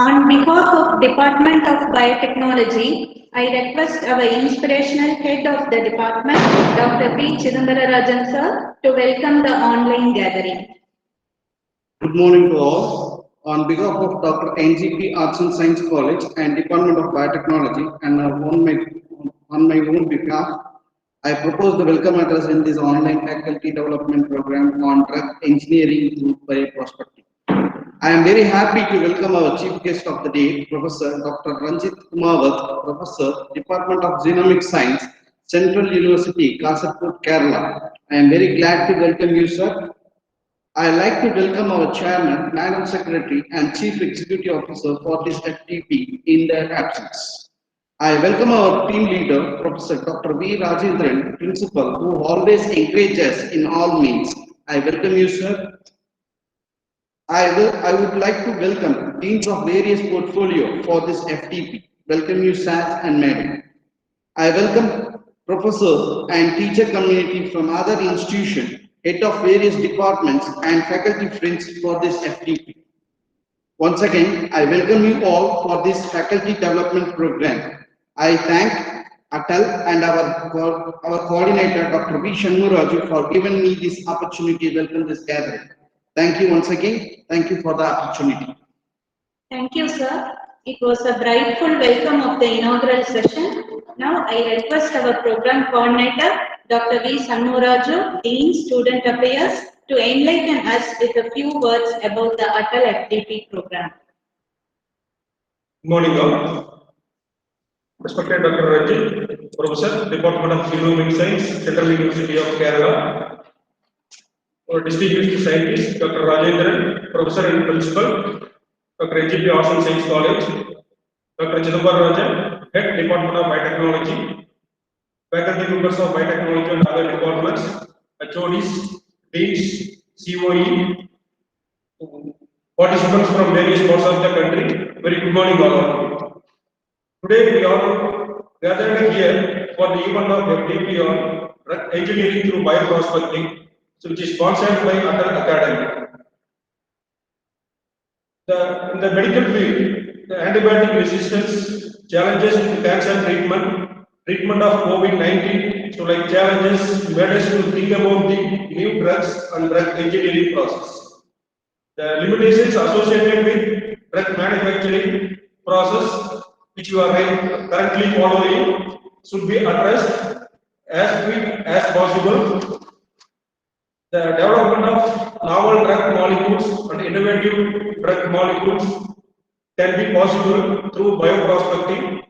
On behalf of Department of Biotechnology, I request our inspirational head of the department, Dr. P. Chidambararajan sir, to welcome the online gathering. Good morning to all. On behalf of Dr. NGP Arts and Science College and Department of Biotechnology and on my own behalf, I propose the welcome address in this online faculty development program on drug engineering through bioprospecting. I am very happy to welcome our chief guest of the day, Professor Dr. Ranjith Kumavath, Professor, Department of GenomicsSciences, Central University, Kasaragod, Kerala. I am very glad to welcome you, sir. I would like to welcome our Chairman, Madam Secretary, and Chief Executive Officer for this FDP in their absence. I welcome our team leader, Professor Dr. V. Rajendran, Principal, who always encourages in all means. I welcome you, sir. I would like to welcome deans of various portfolio for this FDP. Welcome you, sir and madam. I welcome professors and teacher community from other institutions, head of various departments and faculty friends for this FDP. Once again, I welcome you all for this faculty development program. I thank ATAL and our coordinator, Dr. V. Shanmuraju, for giving me this opportunity to welcome this gathering. Thank you once again. Thank you for the opportunity. Thank you, sir. It was a brightful welcome of the inaugural session. Now I request our program coordinator, Dr. V. Shanmuraju, Dean Student Affairs, to enlighten us with a few words about the ATAL FDP program. Good morning, all. Respected Dr. Ranjith, Professor, Department of GenomicsSciences, Central University of Kerala. Our distinguished scientist, Dr. Rajendran, Professor and Principal, Dr. NGP Arts and Science College, Dr. Chidambararajan, Head Department of Biotechnology, faculty members of Biotechnology and other departments, HODs, Deans, COE, participants from various parts of the country. Very good morning, all of you. Today we are gathered here for the event of FDP on drug engineering through bioprospecting, which is sponsored by ATAL Academy. In the medical field, the antibiotic resistance, challenges in cancer treatment of COVID-19, so like challenges made us to think about the new drugs and drug engineering process. The limitations associated with drug manufacturing process, which you are currently following, should be addressed as quick as possible. The development of novel drug molecules and innovative drug molecules can be possible through bioprospecting.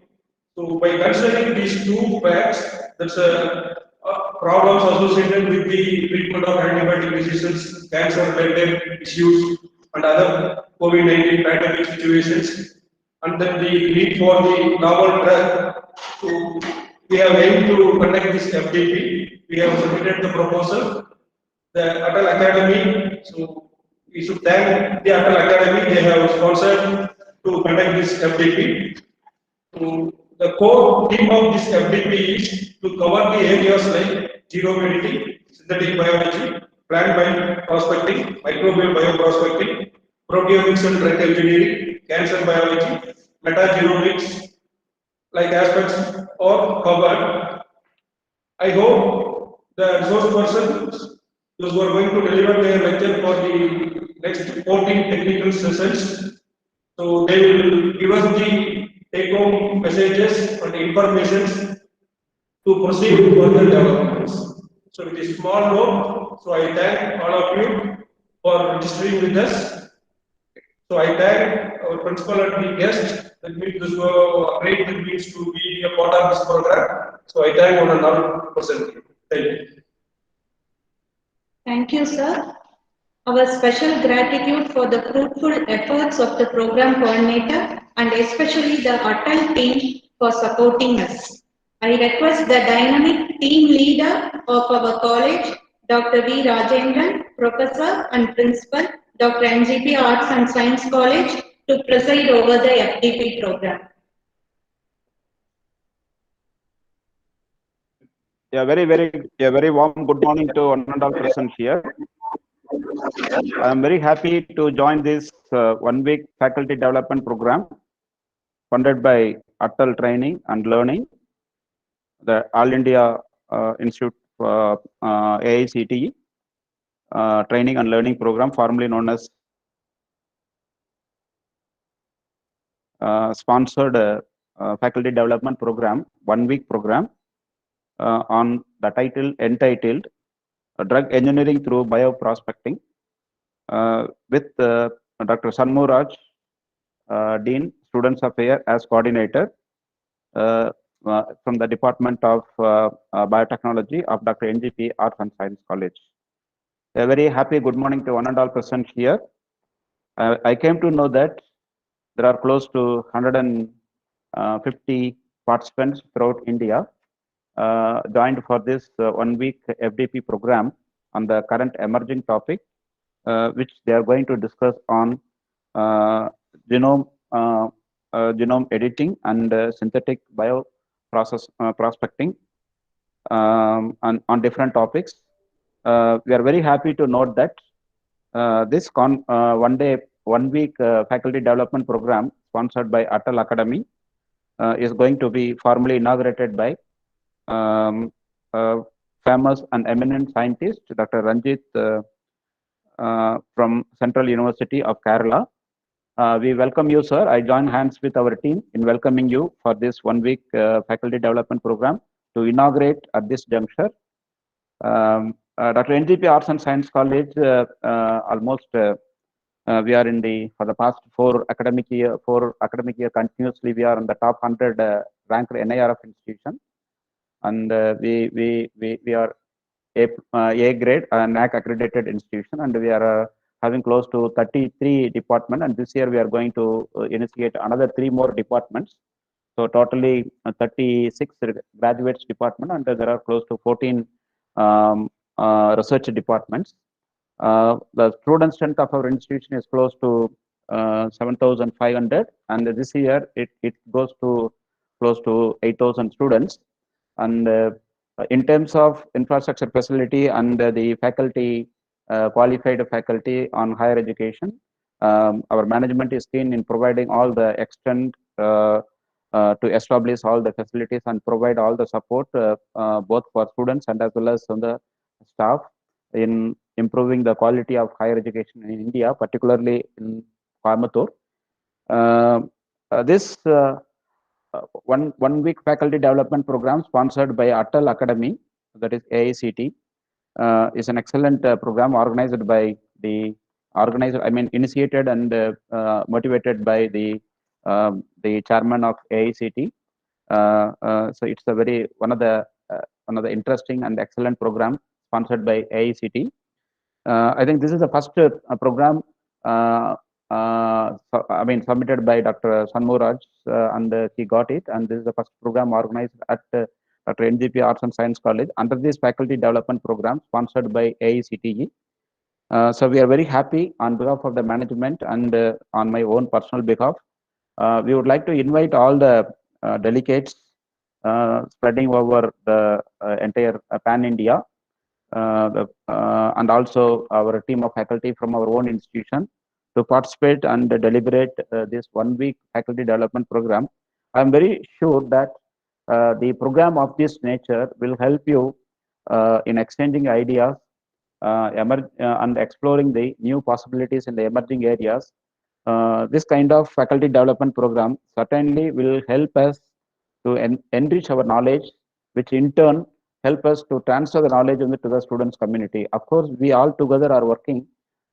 So, by considering these two facts, that's problems associated with the treatment of antibiotic resistance, cancer-related issues, and other COVID-19 pandemic situations, and then the need for the novel drug. So, we have aimed to conduct this FDP. We have submitted the proposal. The ATAL Academy, so we should thank the ATAL Academy. They have sponsored to conduct this FDP. So the core theme of this FDP is to cover the areas like genomics, synthetic biology, plant bioprospecting, microbial bioprospecting, proteomics and drug engineering, cancer biology, metagenomics, like aspects are covered. I hope the resource persons, those who are going to deliver their lecture for the next 14 technical sessions, so they will give us the take-home messages and information to proceed with further developments. So with a small note, so I thank all of you for registering with us. So I thank our principal and the guest. That means this was a great privilege to be a part of this program. So I thank one and all present. Thank you. Thank you, sir. Our special gratitude for the fruitful efforts of the program coordinator and especially the ATAL team for supporting us. I request the dynamic team leader of our college, Dr. V. Rajendran, Professor and Principal, Dr. NGP Arts and Science College, to preside over the FDP program. Yeah, very warm good morning to one and all present here. I am very happy to join this one-week faculty development program funded by ATAL Training and Learning, the All India Institute AICTE Training and Learning Program, formerly known as sponsored faculty development program, one-week program on the title entitled Drug Engineering through Bioprospecting with Dr. Sanmuraj, Dean, Students Affairs as coordinator from the Department of Biotechnology of Dr. NGP Arts and Science College. A very happy good morning to one and all present here. I came to know that there are close to 150 participants throughout India joined for this one-week FDP program on the current emerging topic, which they are going to discuss on genome editing and synthetic bioprospecting on different topics. We are very happy to note that this one-week faculty development program sponsored by ATAL Academy is going to be formally inaugurated by famous and eminent scientist Dr. Ranjith from Central University of Kerala. We welcome you, sir. I join hands with our team in welcoming you for this one-week faculty development program to inaugurate at this juncture. Dr. NGP Arts and Science College, almost we are for the past four academic year continuously, we are in the top 100 ranked NIRF institution, and we are A grade NAC accredited institution, and we are having close to 33 departments, and this year we are going to initiate another 3 more departments. So totally 36 graduates department, and there are close to 14 research departments. The student strength of our institution is close to 7,500, and this year it goes to close to 8,000 students. And in terms of infrastructure facility and the faculty, qualified faculty on higher education, our management is keen in providing all the extent to establish all the facilities and provide all the support both for students and as well as on the staff in improving the quality of higher education in India, particularly in Coimbatore. This one-week faculty development program sponsored by ATAL Academy, that is AICT, is an excellent program organized by initiated and motivated by the chairman of AICT. So it's a one of the interesting and excellent program sponsored by AICT. I think this is the first program submitted by Dr. Sanmuraj, and he got it, and this is the first program organized at Dr. NGP Arts and Science College under this faculty development program sponsored by AICTE. So we are very happy on behalf of the management and on my own personal behalf. We would like to invite all the delegates spreading over the entire pan-India, and also our team of faculty from our own institution to participate and deliberate this one-week faculty development program. I am very sure that the program of this nature will help you in exchanging ideas and exploring the new possibilities in the emerging areas. This kind of faculty development program certainly will help us to enrich our knowledge, which in turn help us to transfer the knowledge to the students community. Of course, we all together are working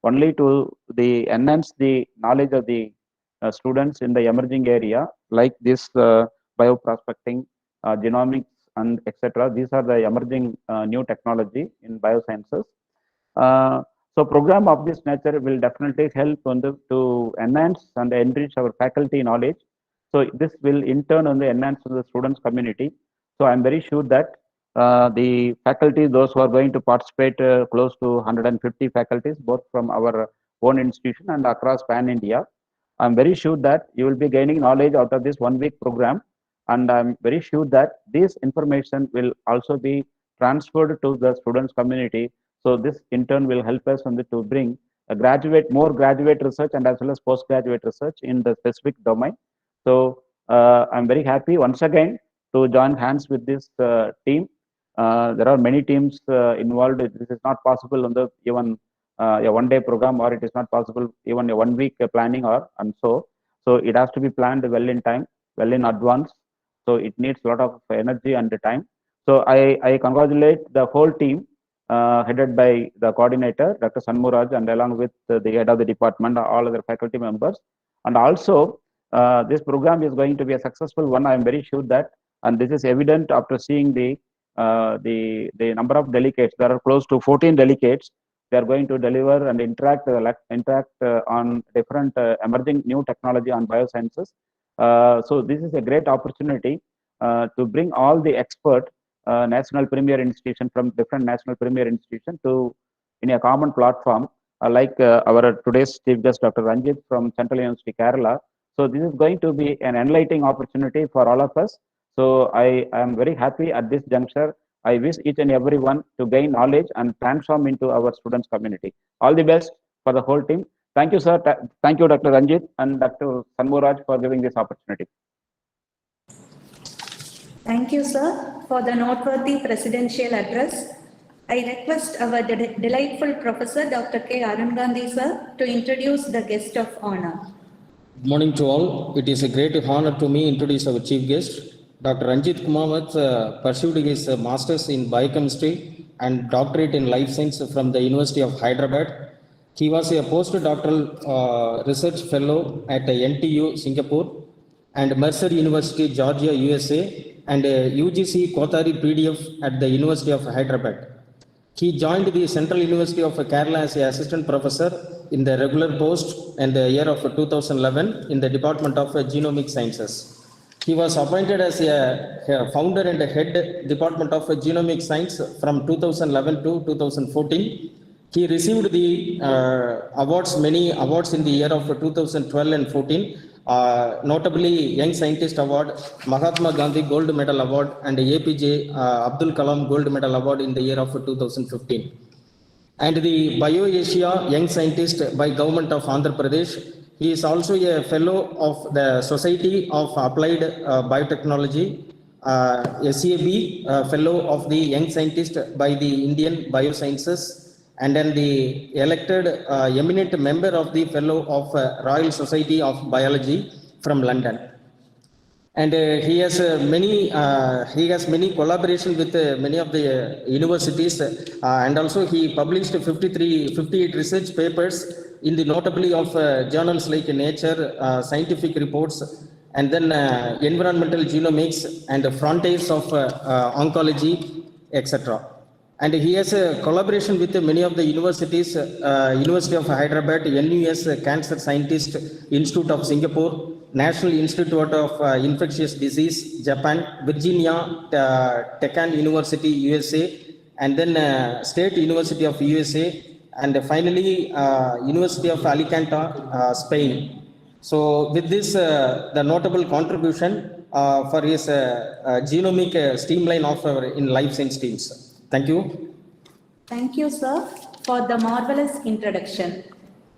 only to enhance the knowledge of the students in the emerging area, like this bioprospecting, genomics, and etc. These are the emerging new technology in biosciences. So program of this nature will definitely help to enhance and enrich our faculty knowledge. So this will in turn enhance the students community. So I'm very sure that the faculty, those who are going to participate, close to 150 faculties, both from our own institution and across pan-India, I'm very sure that you will be gaining knowledge out of this one-week program, and I'm very sure that this information will also be transferred to the students community. So this in turn will help us to bring more graduate research and as well as postgraduate research in the specific domain. So I'm very happy once again to join hands with this team. There are many teams involved. This is not possible on the even a one-day program, or it is not possible even a 1 week planning, and so it has to be planned well in time, well in advance. So it needs a lot of energy and time. So I congratulate the whole team headed by the coordinator, Dr. Sanmuraj, and along with the head of the department, all other faculty members. And also, this program is going to be a successful one. I am very sure that, and this is evident after seeing the number of delegates. There are close to 14 delegates. They are going to deliver and interact on different emerging new technology on biosciences. So this is a great opportunity to bring all the expert national premier institution from different national premier institution to in a common platform, like our today's chief guest, Dr. Ranjith from Central University, Kerala. So this is going to be an enlightening opportunity for all of us. So I am very happy at this juncture. I wish each and everyone to gain knowledge and transform into our students community. All the best for the whole team. Thank you, sir. Thank you, Dr. Ranjith and Dr. Sanmuraj, for giving this opportunity. Thank you, sir, for the noteworthy presidential address. I request our delightful professor, Dr. K. Arun Gandhi, sir, to introduce the guest of honor. Good morning to all. It is a great honor to me to introduce our chief guest. Dr. Ranjith Kumavath pursued his master's in biochemistry and doctorate in life science from the University of Hyderabad. He was a postdoctoral research fellow at NTU, Singapore, and Mercer University, Georgia, USA, and UGC Kothari PDF at the University of Hyderabad. He joined the Central University of Kerala as an assistant professor in the regular post in the year of 2011 in the Department of GenomicsSciences. He was appointed as a founder and head Department of Genomics Science from 2011 to 2014. He received the many awards in the year of 2012 and 14, notably Young Scientist Award, Mahatma Gandhi Gold Medal Award, and APJ Abdul Kalam Gold Medal Award in the year of 2015. And the BioAsia Young Scientist by Government of Andhra Pradesh. He is also a fellow of the Society of Applied Biotechnology, SAB, fellow of the Young Scientist by the Indian Biosciences, and then the elected eminent member of the fellow of Royal Society of Biology from London. And he has many collaboration with many of the universities, and also he published 58 research papers in the notably of journals like Nature, Scientific Reports, and then Environmental Genomics and Frontiers of Oncology, etc. And he has a collaboration with many of the universities, University of Hyderabad, NUS Cancer Scientist Institute of Singapore, National Institute of Infectious Disease, Japan, Virginia Tech University, USA, and then State University of USA, and finally University of Alicante, Spain. So with this, the notable contribution for his genomic streamline of in life science teams. Thank you. Thank you, sir, for the marvelous introduction.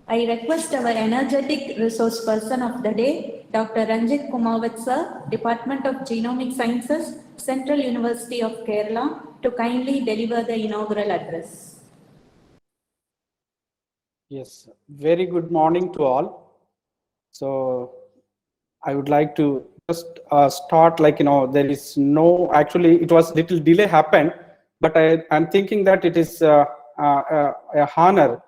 I request our energetic resource person of the day, Dr. Ranjith Kumavath, sir, Department of Genomic Sciences, Central University of Kerala, to kindly deliver the inaugural address. Yes, very good morning to all. So I would like to just start there is no, actually it was little delay happened, but I'm thinking that it is a honor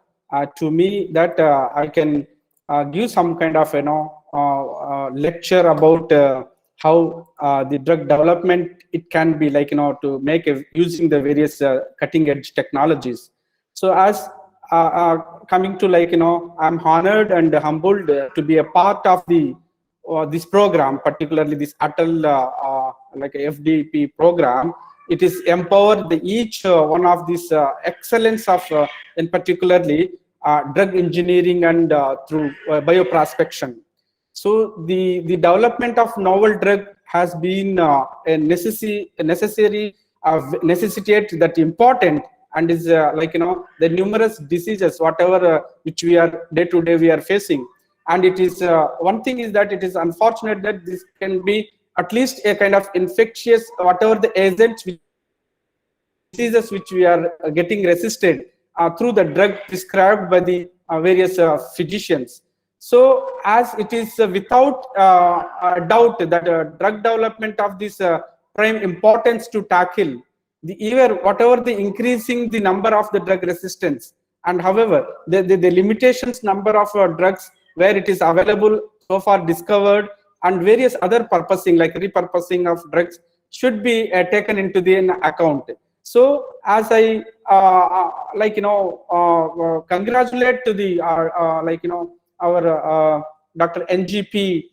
to me that I can give some kind of lecture about how the drug development it can be to make using the various cutting edge technologies. So as coming to I'm honored and humbled to be a part of the this program, particularly this ATAL FDP program. It is empowered each one of these excellence of in particularly drug engineering and through bioprospection. So the development of novel drug has been a necessity that important and is the numerous diseases whatever which we are day to day we are facing. And it is one thing is that it is unfortunate that this can be at least a kind of infectious whatever the agents diseases which we are getting resisted through the drug prescribed by the various physicians. So as it is without a doubt that drug development of this prime importance to tackle the whatever the increasing the number of the drug resistance, and however the limitations number of drugs where it is available so far discovered, and various other purposing like repurposing of drugs should be taken into the account. So as I congratulate to the our Dr. NGP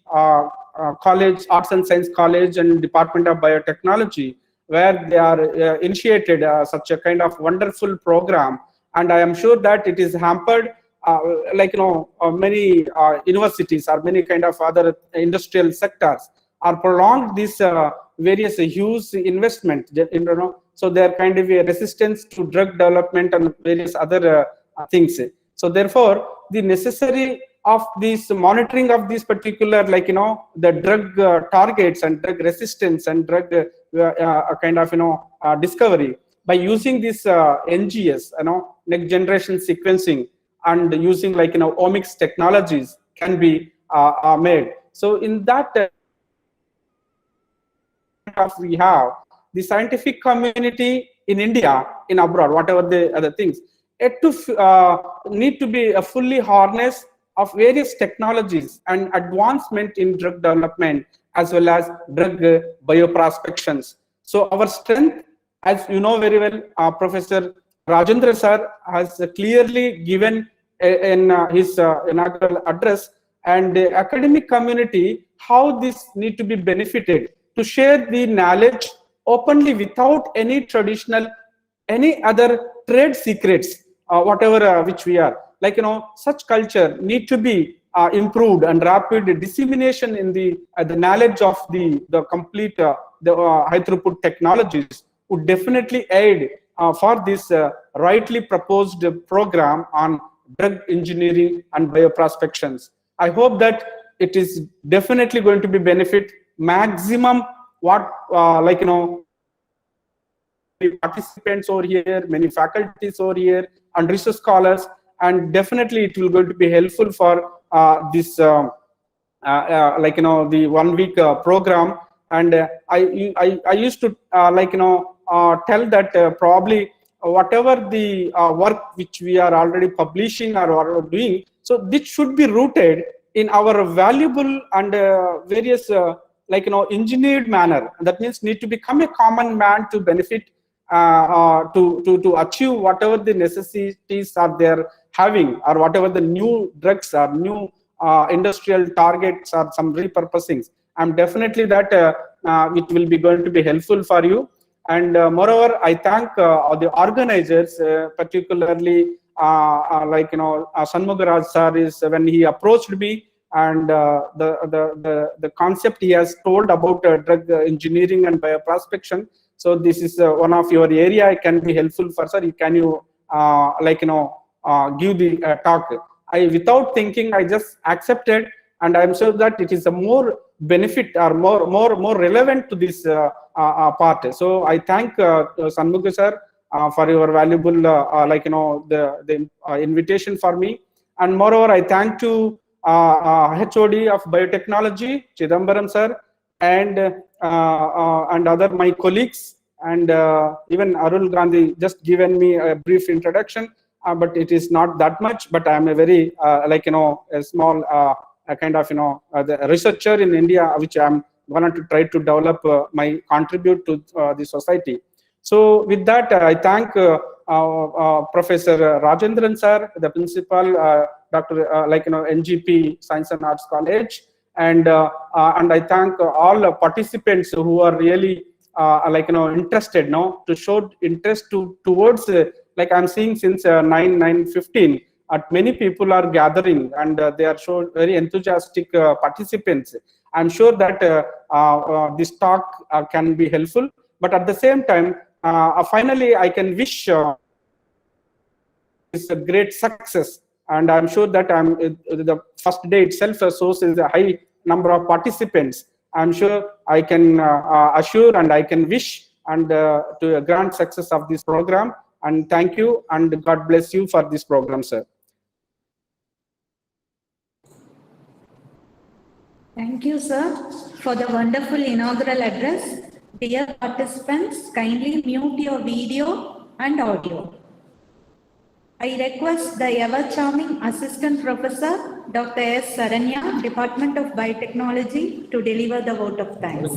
College, Arts and Science College and Department of Biotechnology, where they are initiated such a kind of wonderful program, and I am sure that it is hampered many universities or many kind of other industrial sectors are prolonged this various huge investment, so there kind of a resistance to drug development and various other things. So therefore the necessary of this monitoring of these particular the drug targets and drug resistance and drug discovery by using this NGS, next generation sequencing, and using omics technologies can be made. So in that we have the scientific community in India, in abroad, whatever the other things, it to need to be a fully harness of various technologies and advancement in drug development as well as drug bioprospections. So our strength, as you know very well, Professor Rajendra sir has clearly given in his inaugural address, and the academic community how this need to be benefited to share the knowledge openly without any traditional, any other trade secrets, whatever which we are. Such culture need to be improved, and rapid dissemination in the knowledge of the complete high throughput technologies would definitely aid for this rightly proposed program on drug engineering and bioprospections. I hope that it is definitely going to be benefit maximum what participants over here, many faculties over here, and research scholars, and definitely it will going to be helpful for this the 1 week program. And I used to tell that probably whatever the work which we are already publishing or doing, so this should be rooted in our valuable and various engineered manner. That means need to become a common man to benefit to achieve whatever the necessities are there having, or whatever the new drugs or new industrial targets or some repurposings. I'm definitely that it will be going to be helpful for you. And moreover, I thank the organizers, particularly Shanmugaraj sir is when he approached me, and the concept he has told about drug engineering and bioprospection. So this is one of your area. I can be helpful for, sir. Can you give the talk? Without thinking, I just accepted, and I'm sure that it is a more benefit or more relevant to this part. So I thank Shanmugha sir for your valuable the invitation for me. And moreover, I thank to HOD of biotechnology, Chidambaram sir, and other my colleagues, and even Arul Gandhi just given me a brief introduction, but it is not that much. But I am a very a small kind of the researcher in India, which I am going to try to develop my contribute to the society. So with that, I thank Professor Rajendran sir, the principal, Dr. NGP Science and Arts College, and I thank all participants who are really interested to show interest towards I'm seeing since 9:15. Many people are gathering, and they are so very enthusiastic participants. I'm sure that this talk can be helpful. But at the same time, finally, I can wish is a great success. And I'm sure that the first day itself shows is a high number of participants. I'm sure I can assure and I can wish and to a grand success of this program. And thank you and God bless you for this program, sir. Thank you, sir, for the wonderful inaugural address. Dear participants, kindly mute your video and audio. I request the ever-charming Assistant Professor, Dr. S. Saranya, Department of Biotechnology, to deliver the vote of thanks.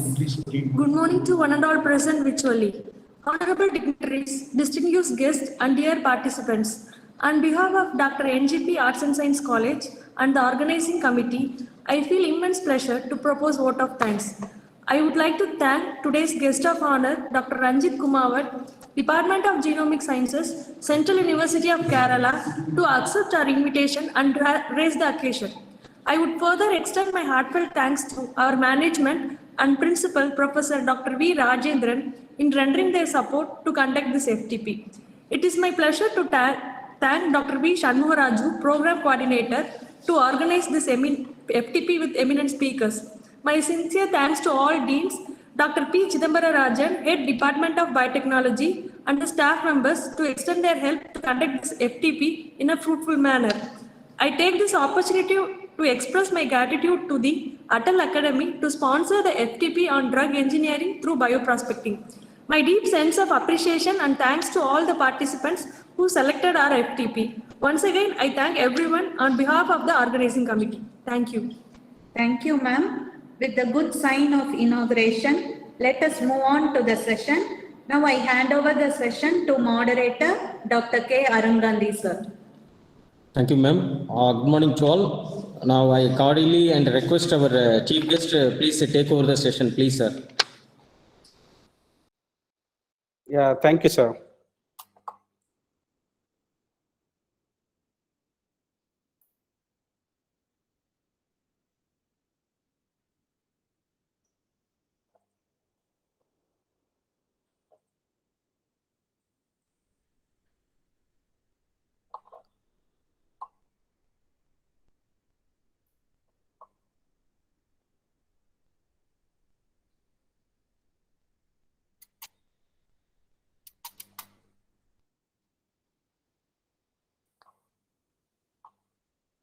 Good morning to one and all present virtually. Honorable dignitaries, distinguished guests, and dear participants. On behalf of Dr. NGP Arts and Science College and the organizing committee, I feel immense pleasure to propose vote of thanks. I would like to thank today's guest of honor, Dr. Ranjith Kumavath, Department of GenomicsSciences, Central University of Kerala, to accept our invitation and raise the occasion. I would further extend my heartfelt thanks to our management and principal, Professor Dr. V. Rajendran, in rendering their support to conduct this FDP. It is my pleasure to thank Dr. V. Shanmugaraju, Program Coordinator, to organize this FDP with eminent speakers. My sincere thanks to all deans, Dr. P. Chidambara Rajan, Head Department of Biotechnology, and the staff members to extend their help to conduct this FDP in a fruitful manner. I take this opportunity to express my gratitude to the ATAL Academy to sponsor the FDP on drug engineering through bioprospecting. My deep sense of appreciation and thanks to all the participants who selected our FDP. Once again, I thank everyone on behalf of the organizing committee. Thank you. Thank you, ma'am. With the good sign of inauguration, let us move on to the session. Now I hand over the session to moderator, Dr. K. Arun Gandhi, sir. Thank you, ma'am. Good morning to all. Now I cordially and request our chief guest, please take over the session, please, sir. Yeah, thank you, sir.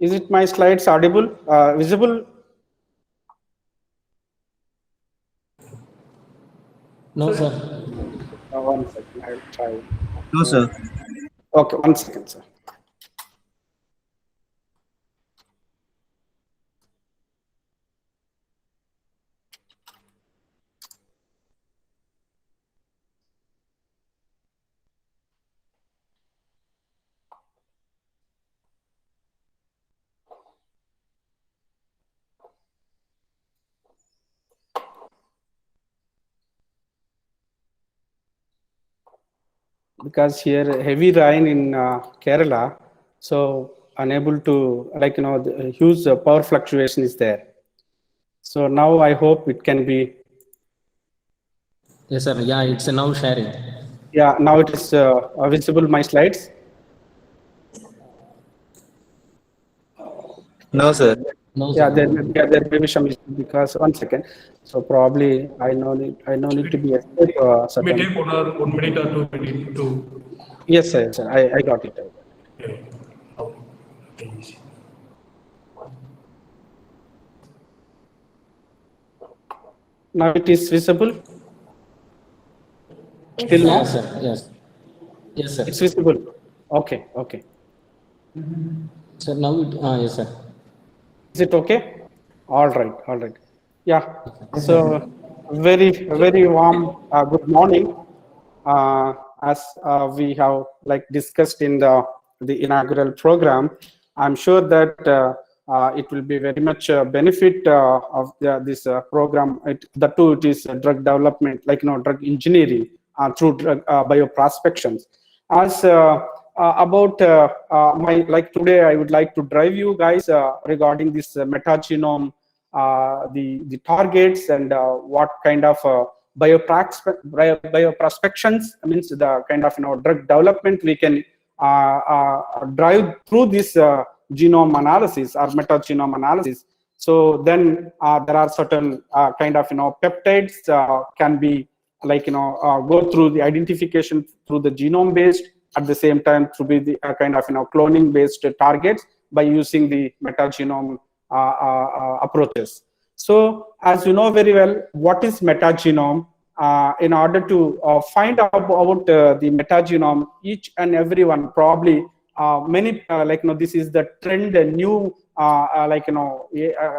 Is it my slides audible, visible? No, sir. One second, I'll try. No, sir. Okay, 1 second, sir. Because here heavy rain in Kerala, so unable to, like, the huge power fluctuation is there. So now I hope it can be. Yes, sir. Yeah, it's now sharing. Yeah, now it is visible, my slides. No, sir. No, Yeah, sir. there may be some issue because 1 second. So probably I know need to be escape. May take 1 minute or 2 minutes to. Yes, sir. I got it. Now it is visible. Still now? Yes, sir. Yes. Yes, sir. It's visible. Okay. Sir, now it, yes, sir. Is it okay? All right. Yeah. So very warm good morning. As we have discussed in the inaugural program, I'm sure that it will be very much benefit of this program. It is drug development, drug engineering through drug bioprospections. As about today, I would like to drive you guys regarding this metagenome, the targets and what kind of bioprospections, means the kind of drug development we can drive through this genome analysis or metagenome analysis. So then there are certain kind of peptides can be go through the identification through the genome based, at the same time to be the kind of cloning based targets by using the metagenome approaches. So as you know very well, what is metagenome? In order to find out about the metagenome, each and everyone probably many this is the trend, a new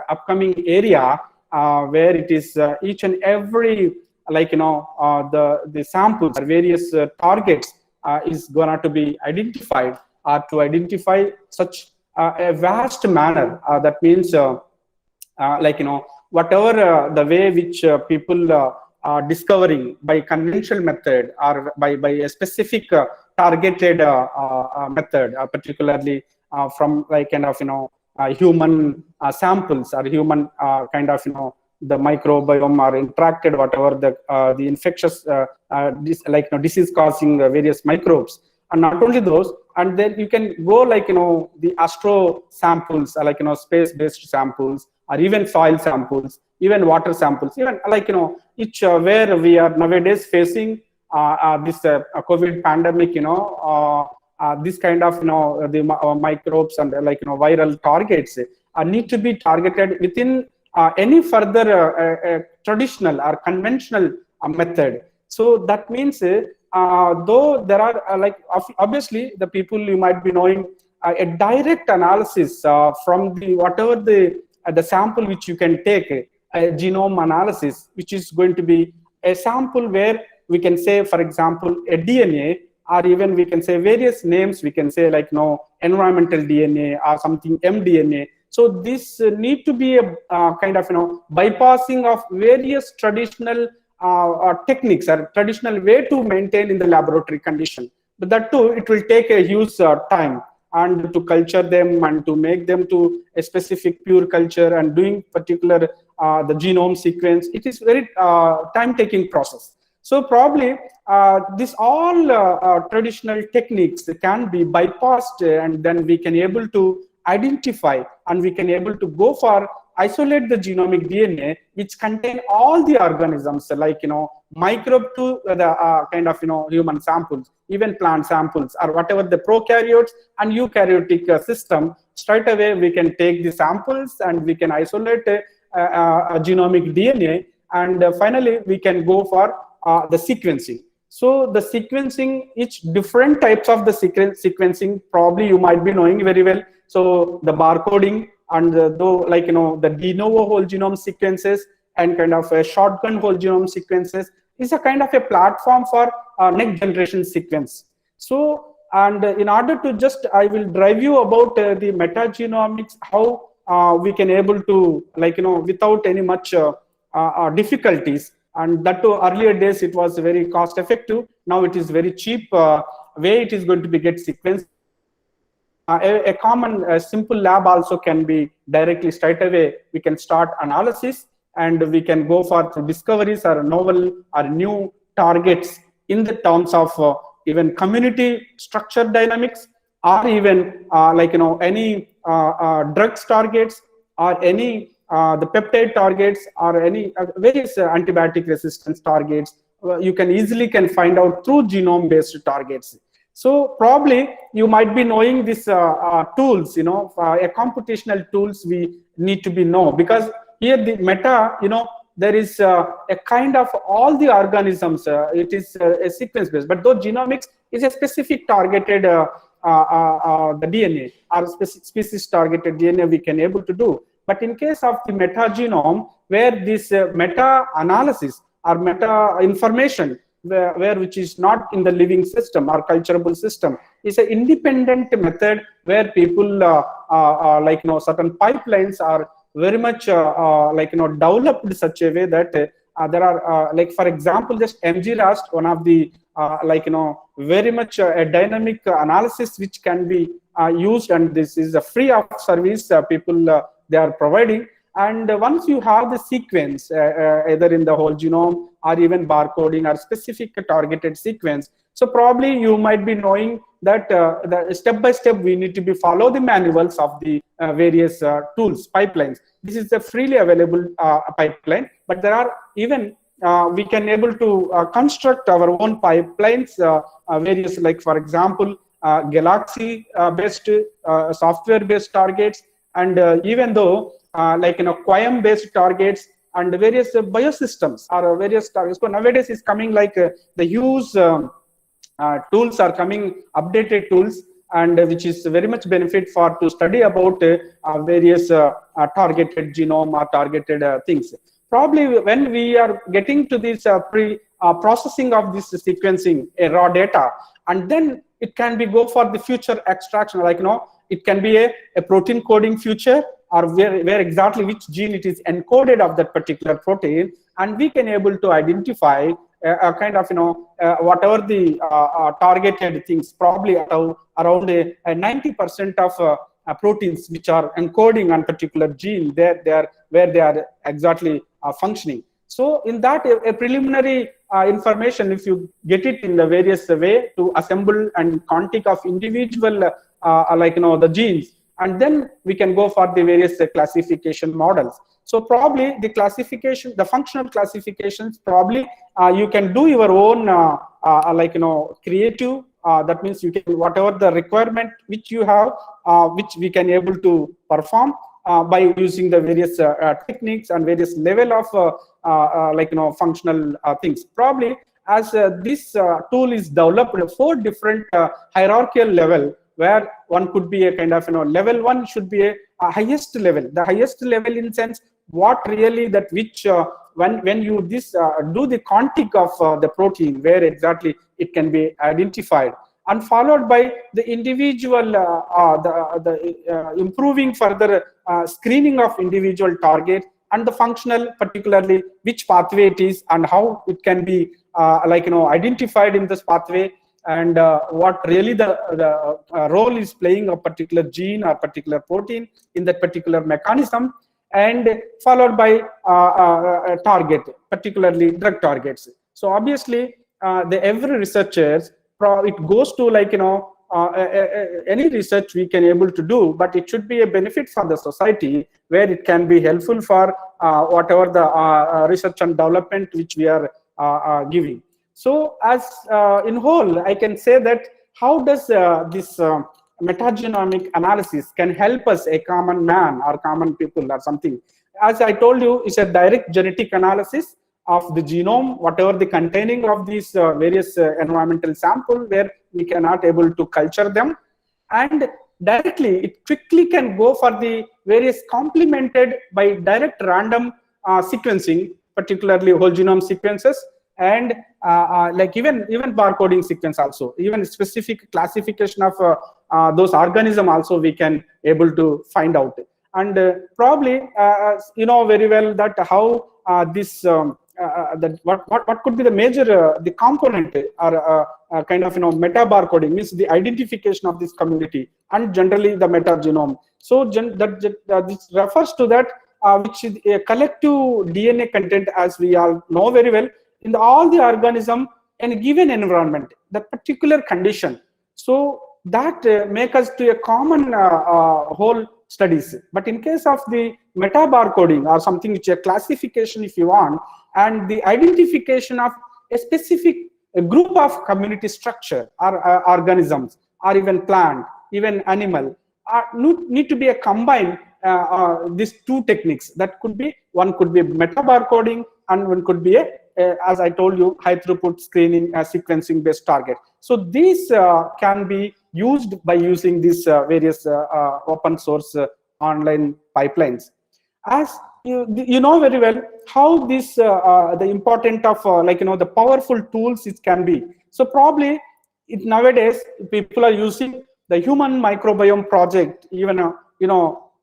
upcoming area where it is each and every the samples or various targets is gonna to be identified to identify such a vast manner. That means whatever the way which people are discovering by conventional method or by a specific targeted method, particularly from human samples or human the microbiome are interacted, whatever the infectious disease causing various microbes, and not only those, and then you can go the astro samples, space based samples, or even soil samples, even water samples, even each where we are nowadays facing this COVID pandemic, this kind of the microbes and viral targets need to be targeted within any further traditional or conventional method. So that means though there are obviously the people you might be knowing a direct analysis from the whatever the sample which you can take, a genome analysis, which is going to be a sample where we can say, for example, a DNA, or even we can say various names, we can say environmental DNA or something mDNA. So this need to be a kind of bypassing of various traditional techniques or traditional way to maintain in the laboratory condition. But that too, it will take a huge time, and to culture them and to make them to a specific pure culture and doing particular the genome sequence, it is very time-taking process. So probably this all traditional techniques can be bypassed, and then we can able to identify and we can able to go for isolate the genomic DNA which contain all the organisms, microbe to the kind of human samples, even plant samples, or whatever the prokaryotes and eukaryotic system. Straight away we can take the samples and we can isolate a genomic DNA, and finally we can go for the sequencing. So the sequencing, each different types of the sequencing probably you might be knowing very well. So the barcoding and the de novo whole genome sequences and kind of a shotgun whole genome sequences is a kind of a platform for next generation sequence. So, and in order to just, I will drive you about the metagenomics, how we can able to without any much difficulties, and that too earlier days it was very cost effective. Now it is very cheap way it is going to be get sequenced. A common simple lab also can be directly straight away. We can start analysis and we can go for discoveries or novel or new targets in the terms of even community structure dynamics, or even any drugs targets, or any the peptide targets, or any various antibiotic resistance targets. You can easily find out through genome based targets. So probably you might be knowing these tools, a computational tools we need to be know, because here the meta, there is a kind of all the organisms, it is a sequence based, but though genomics is a specific targeted the DNA or species targeted DNA we can able to do. But in case of the metagenome, where this meta analysis or meta information, where which is not in the living system or culturable system, is an independent method where people certain pipelines are very much developed in such a way that there are for example, just MGRAST, one of the very much a dynamic analysis which can be used, and this is a free of service people they are providing. And once you have the sequence, either in the whole genome or even barcoding or specific targeted sequence, so probably you might be knowing that the step by step we need to be follow the manuals of the various tools, pipelines. This is a freely available pipeline, but there are even we can able to construct our own pipelines, various, like for example, Galaxy based software based targets, and even though like Quam based targets, and various biosystems or various targets. So nowadays is coming like the huge tools are coming, updated tools, and which is very much benefit for to study about various targeted genome or targeted things. Probably when we are getting to this processing of this sequencing raw data, and then it can be go for the future extraction, like it can be a protein coding future, or where exactly which gene it is encoded of that particular protein, and we can able to identify a kind of whatever the targeted things, probably around 90% of proteins which are encoding on particular gene, where they are exactly functioning. So in that a preliminary information, if you get it in the various way to assemble and quantic of individual like the genes, and then we can go for the various classification models. So probably the classification, the functional classifications, probably you can do your own like creative. That means you can whatever the requirement which you have, which we can able to perform by using the various techniques and various level of like functional things. Probably as this tool is developed 4 different hierarchical level, where one could be a kind of level 1 should be a highest level. The highest level in sense what really that which when you this do the quantic of the protein, where exactly it can be identified, and followed by the individual improving further screening of individual target, and the functional, particularly which pathway it is and how it can be like identified in this pathway, and what really the role is playing a particular gene or particular protein in that particular mechanism, and followed by a target, particularly drug targets. So obviously every researchers, it goes to like any research we can able to do, but it should be a benefit for the society, where it can be helpful for whatever the research and development which we are giving. So as in whole, I can say that how does this metagenomic analysis can help us, a common man or common people or something. As I told you, it's a direct genetic analysis of the genome, whatever the containing of these various environmental sample, where we cannot able to culture them, and directly it quickly can go for the various complemented by direct random sequencing, particularly whole genome sequences, and like even barcoding sequence also, even specific classification of those organism also we can able to find out. And probably very well that how this that what could be the major the component or kind of meta barcoding, means the identification of this community, and generally the metagenome. So this refers to that which is a collective DNA content, as we all know very well, in all the organism in a given environment, the particular condition. So that make us to a common whole studies. But in case of the meta barcoding or something which is a classification if you want, and the identification of a specific group of community structure or organisms, or even plant, even animal, need to be a combined these 2 techniques. That could be, one could be meta barcoding, and one could be as I told you, high throughput screening sequencing based target. So these can be used by using these various open source online pipelines. As you know very well how this the important of like the powerful tools it can be. So probably nowadays people are using the human microbiome project. Even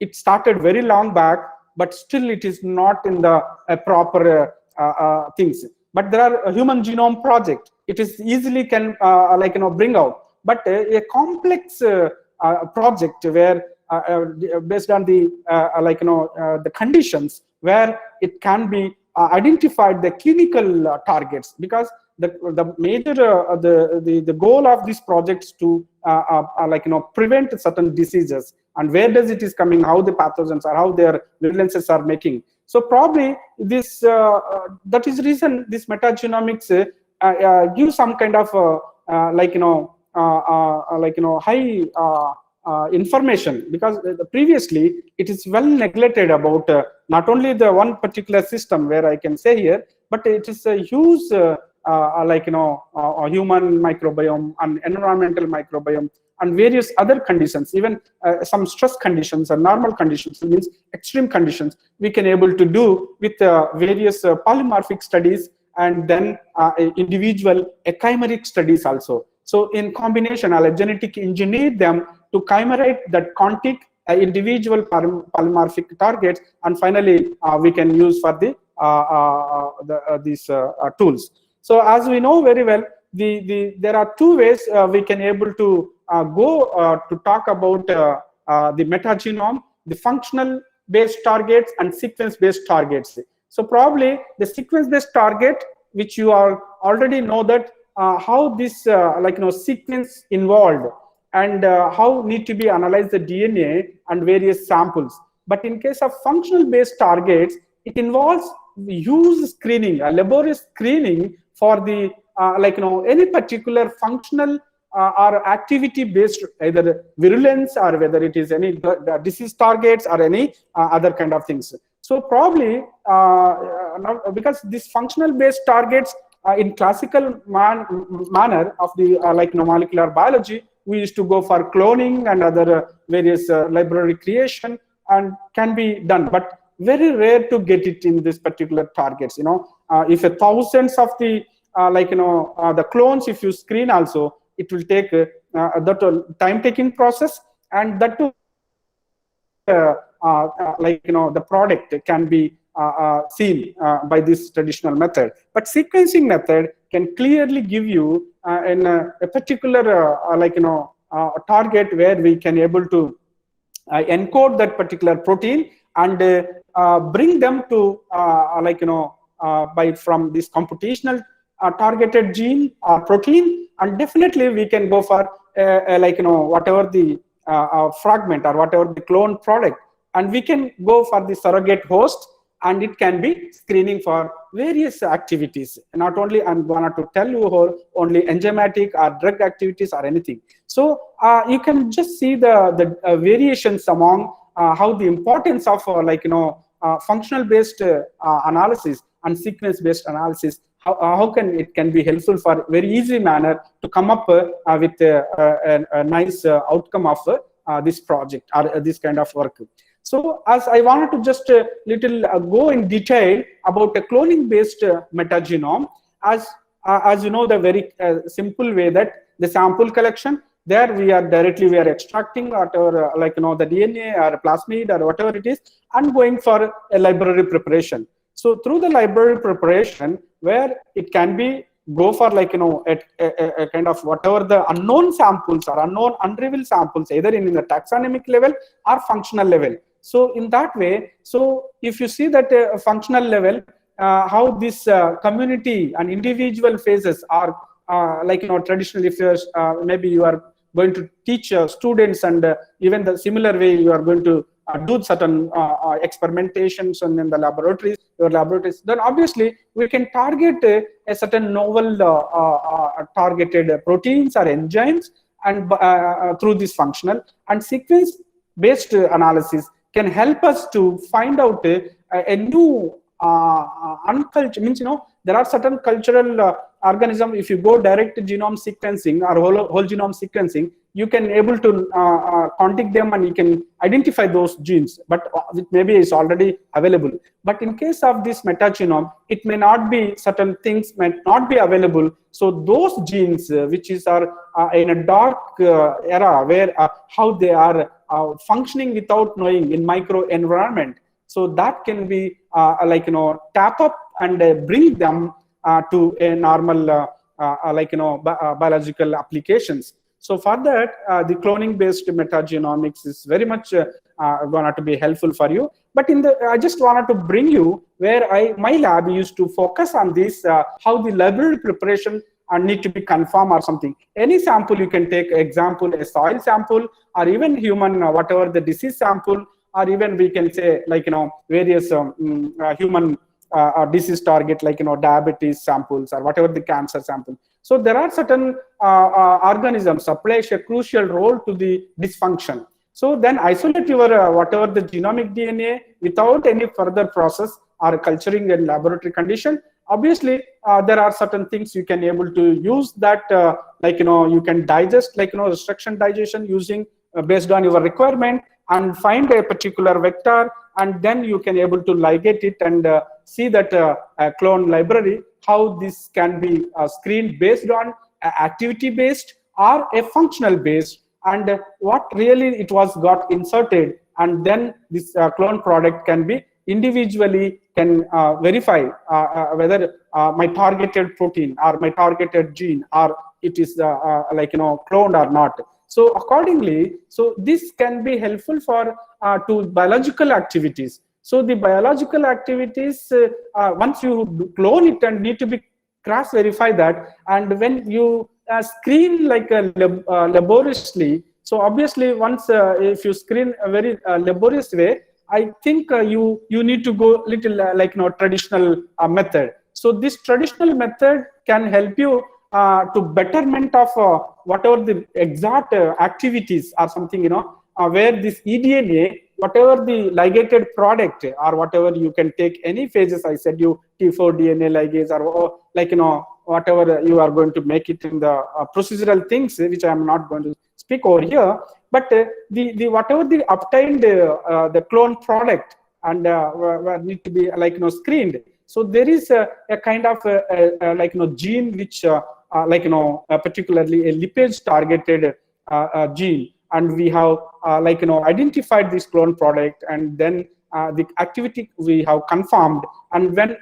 it started very long back, but still it is not in the proper things. But there are a human genome project. It is easily can like bring out, but a complex project where based on the like the conditions where it can be identified the clinical targets, because the major the goal of this project is to prevent certain diseases, and where does it is coming, how the pathogens are, how their virulences are making. So probably this that is reason this metagenomics gives some kind of high information, because previously it is well neglected about not only the one particular system where I can say here, but it is a huge human microbiome and environmental microbiome and various other conditions, even some stress conditions and normal conditions, means extreme conditions, we can able to do with various polymorphic studies, and then individual chimeric studies also. So in combination, I'll genetic engineer them to chimerize that quantic individual polymorphic targets, and finally we can use for these tools. So as we know very well, there are two ways we can able to go to talk about the metagenome: the functional based targets and sequence based targets. So probably the sequence based target, which you are already know that how this sequence involved, and how need to be analyzed the DNA and various samples. But in case of functional based targets, it involves huge screening, laborious screening for the any particular functional or activity based, either virulence or whether it is any disease targets or any other kind of things. So probably because these functional based targets in classical manner of the molecular biology, we used to go for cloning and other various library creation, and can be done, but very rare to get it in this particular targets. If thousands of the the clones, if you screen also, it will take that time taking process, and that too the product can be seen by this traditional method. But sequencing method can clearly give you in a particular target where we can able to encode that particular protein and bring them to by from this computational targeted gene or protein, and definitely we can go for whatever the fragment or whatever the clone product, and we can go for the surrogate host, and it can be screening for various activities. Not only I'm going to tell you only enzymatic or drug activities or anything. So you can just see the variations among how the importance of functional based analysis and sequence based analysis, how it can be helpful for very easy manner to come up with a nice outcome of this project or this kind of work. So as I wanted to just little go in detail about a cloning based metagenome, as you know, the very simple way that the sample collection, there we are extracting whatever the DNA or plasmid or whatever it is, and going for a library preparation. So through the library preparation, where it can be go for a kind of whatever the unknown samples or unknown unrevealed samples, either in the taxonomic level or functional level. So in that way, so if you see that functional level, how this community and individual phases are traditionally, if you're maybe you are going to teach students, and even the similar way you are going to do certain experimentations and in the your laboratories, then obviously we can target a certain novel targeted proteins or enzymes, and through this functional and sequence based analysis can help us to find out a new uncultured, means there are certain cultural organism. If you go direct genome sequencing or whole genome sequencing, you can able to contact them and you can identify those genes, but maybe it's already available. But in case of this metagenome, it may not be, certain things may not be available. So those genes which are in a dark era, where how they are functioning without knowing in micro environment, so that can be tap up and bring them to a normal biological applications. So for that, the cloning-based metagenomics is very much going to be helpful for you. But I just wanted to bring you where my lab used to focus on this, how the library preparation need to be confirmed or something. Any sample you can take, example, a soil sample, or even human, whatever the disease sample, or even we can say like, various human disease target, like, diabetes samples or whatever the cancer sample. So there are certain organisms that play a crucial role to the dysfunction. So then isolate your whatever the genomic DNA without any further process or culturing in laboratory condition. Obviously, there are certain things you can able to use that, you can digest, restriction digestion using based on your requirement, and find a particular vector, and then you can able to ligate it and see that clone library, how this can be screened based on activity based or a functional based, and what really it was got inserted, and then this clone product can be individually can verify whether my targeted protein or my targeted gene or it is cloned or not. So accordingly, so this can be helpful for to biological activities. So the biological activities, once you clone it and need to be cross verify that, and when you screen like laboriously, so obviously once if you screen a very laborious way, I think you need to go little traditional method. So this traditional method can help you to betterment of whatever the exact activities or something, where this eDNA, whatever the ligated product or whatever you can take any phases, I said you T4 DNA ligase or whatever you are going to make it in the procedural things, which I am not going to speak over here. But the whatever the obtained the clone product and need to be screened. So there is a kind of gene which particularly a lipase targeted gene, and we have identified this clone product, and then the activity we have confirmed, and when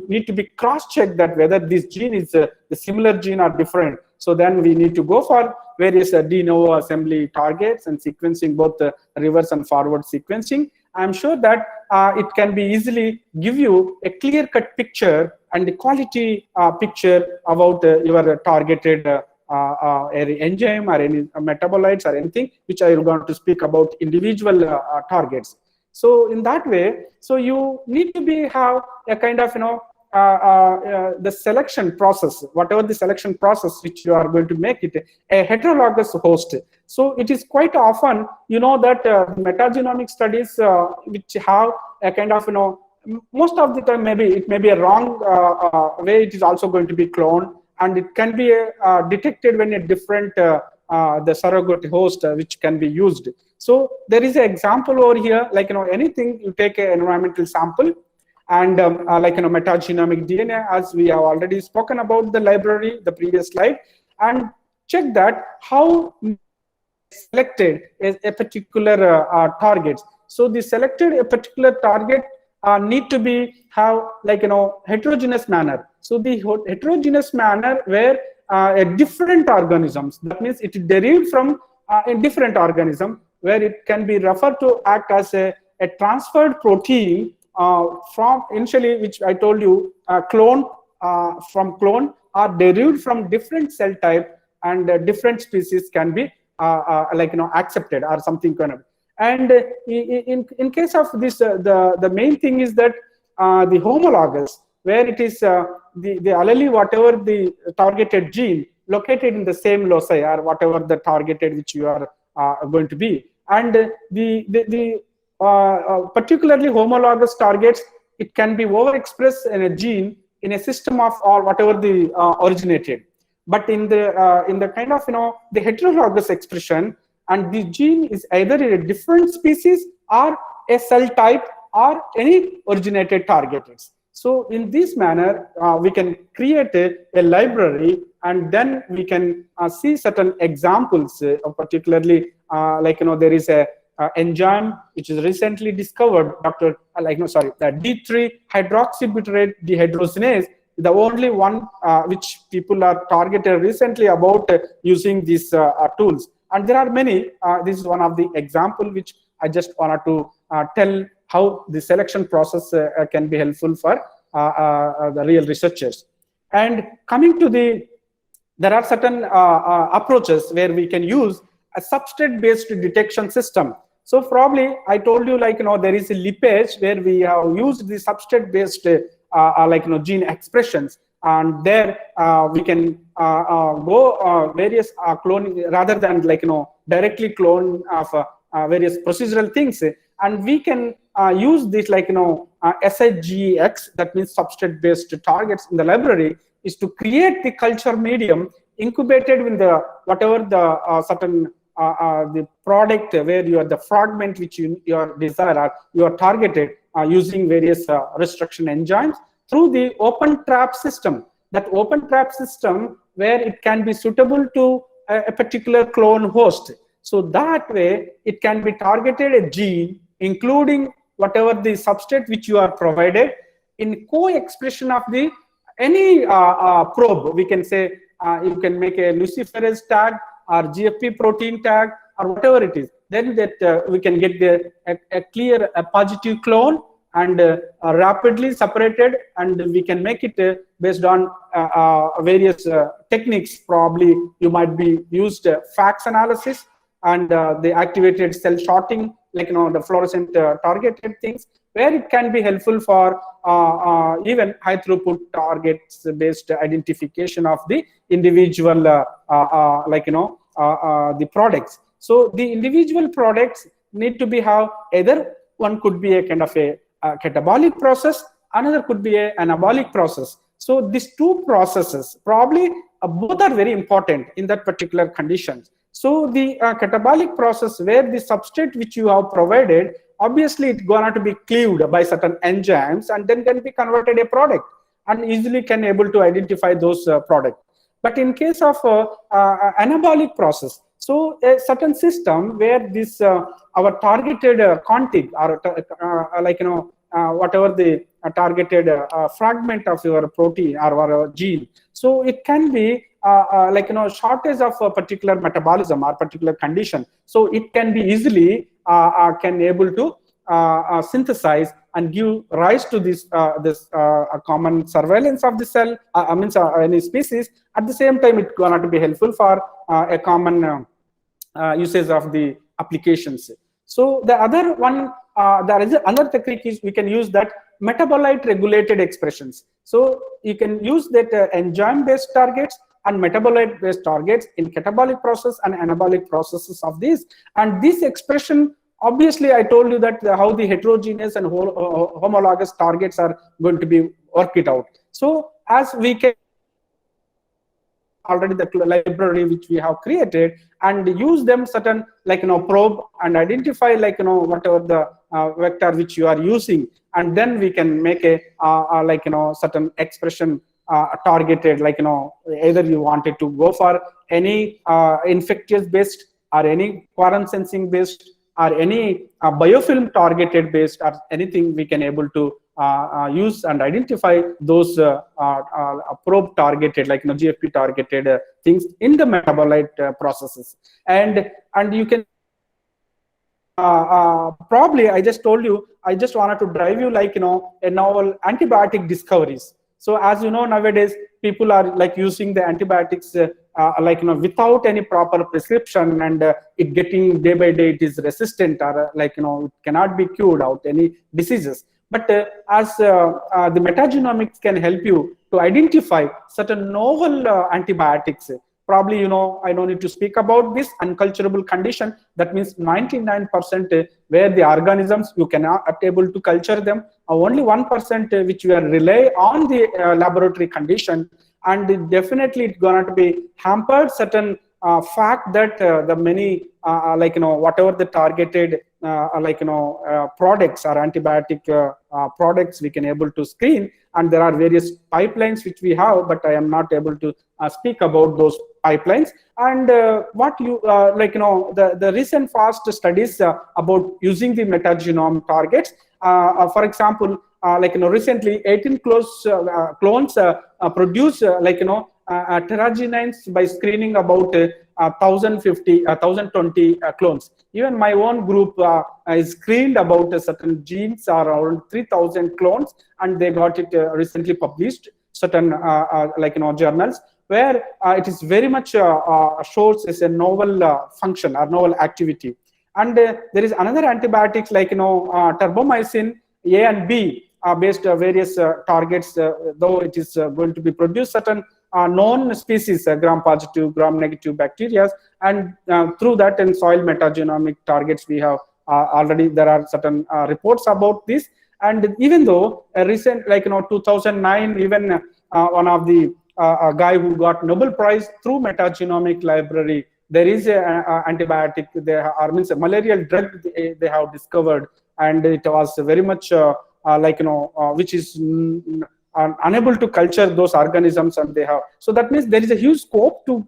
need to be cross-checked that whether this gene is the similar gene or different. So then we need to go for various de novo assembly targets and sequencing, both the reverse and forward sequencing. I'm sure that it can be easily give you a clear-cut picture and the quality picture about your targeted enzyme or any metabolites or anything, which I am going to speak about individual targets. So in that way, so you need to have a kind of the selection process, whatever the selection process which you are going to make it a heterologous host. So it is quite often that metagenomic studies which have a kind of most of the time maybe it may be a wrong way it is also going to be cloned, and it can be detected when a different the surrogate host which can be used. So there is an example over here, anything you take an environmental sample and metagenomic DNA, as we have already spoken about the library, the previous slide, and check that how selected a particular target. So the selected a particular target need to be have heterogeneous manner. So the heterogeneous manner where a different organisms, that means it derived from a different organism, where it can be referred to act as a transferred protein from initially, which I told you, clone from clone are derived from different cell type, and different species can be accepted or something kind of. And in case of this, the main thing is that the homologous, where it is the allele, whatever the targeted gene located in the same loci or whatever the targeted which you are going to be, and the particularly homologous targets, it can be overexpressed in a gene in a system of or whatever the originated. But in the kind of the heterologous expression, and the gene is either in a different species or a cell type or any originated targeted. So in this manner, we can create a library, and then we can see certain examples, particularly there is a enzyme which is recently discovered, D3 hydroxybutyrate dehydrogenase, the only one which people are targeted recently about using these tools. And there are many. This is one of the example which I just wanted to tell how the selection process can be helpful for the real researchers. And coming to there are certain approaches where we can use a substrate-based detection system. So probably I told you, like, there is a lipase where we have used the substrate-based gene expressions, and there we can go various cloning rather than directly clone of various procedural things, and we can use this SIGX, that means substrate-based targets in the library, is to create the culture medium incubated with the whatever the certain the product where you are the fragment which your desire or you are targeted using various restriction enzymes through the open trap system. That open trap system where it can be suitable to a particular clone host. So that way it can be targeted a gene including whatever the substrate which you are provided in co-expression of the any probe. We can say you can make a luciferase tag or GFP protein tag or whatever it is. Then that we can get a clear positive clone and rapidly separated, and we can make it based on various techniques. Probably you might be used FACS analysis and the activated cell sorting, the fluorescent targeted things, where it can be helpful for even high throughput targets based identification of the individual the products. So the individual products need to be either one could be a kind of a catabolic process, another could be an anabolic process. So these two processes probably both are very important in that particular conditions. So the catabolic process where the substrate which you have provided, obviously it's going to be cleaved by certain enzymes and then can be converted a product and easily can able to identify those products. But in case of anabolic process, so a certain system where this our targeted contig or whatever the targeted fragment of your protein or our gene, so it can be shortage of a particular metabolism or particular condition. So it can be easily can able to synthesize and give rise to this common surveillance of the cell, any species. At the same time, it's going to be helpful for a common usage of the applications. So the other one, there is another technique is we can use that metabolite regulated expressions. So you can use that enzyme based targets and metabolite based targets in catabolic process and anabolic processes of these. And this expression, obviously I told you that how the heterogeneous and homologous targets are going to be worked it out. So as we can already the library which we have created and use them certain probe and identify whatever the vector which you are using, and then we can make a certain expression targeted, either you wanted to go for any infectious based or any quarantine sensing based or any biofilm targeted based or anything, we can able to use and identify those probe targeted GFP targeted things in the metabolite processes. And you can probably, I just told you, I just wanted to drive you a novel antibiotic discoveries. So as you know, nowadays people are using the antibiotics without any proper prescription, and it getting day by day it is resistant or it cannot be cured out any diseases. But as the metagenomics can help you to identify certain novel antibiotics. Probably, I don't need to speak about this unculturable condition. That means 99% where the organisms you cannot able to culture them, only 1% which you are rely on the laboratory condition, and definitely it's going to be hampered certain fact that the many whatever the targeted products or antibiotic products we can able to screen, and there are various pipelines which we have, but I am not able to speak about those pipelines. And what you the recent fast studies about using the metagenome targets, for example, recently 18 clones produce pterogenines by screening about 1020 clones. Even my own group is screened about certain genes are around 3000 clones, and they got it recently published certain journals, where it is very much shows as a novel function or novel activity. And there is another antibiotics turbomycin A and B based various targets, though it is going to be produced certain known species, gram-positive, gram-negative bacteria, and through that in soil metagenomic targets we have already, there are certain reports about this. And even though a recent 2009, even one of the a guy who got Nobel Prize through metagenomic library, there is a antibiotic, means a malarial drug they have discovered, and it was very much which is unable to culture those organisms, and they have, so that means there is a huge scope to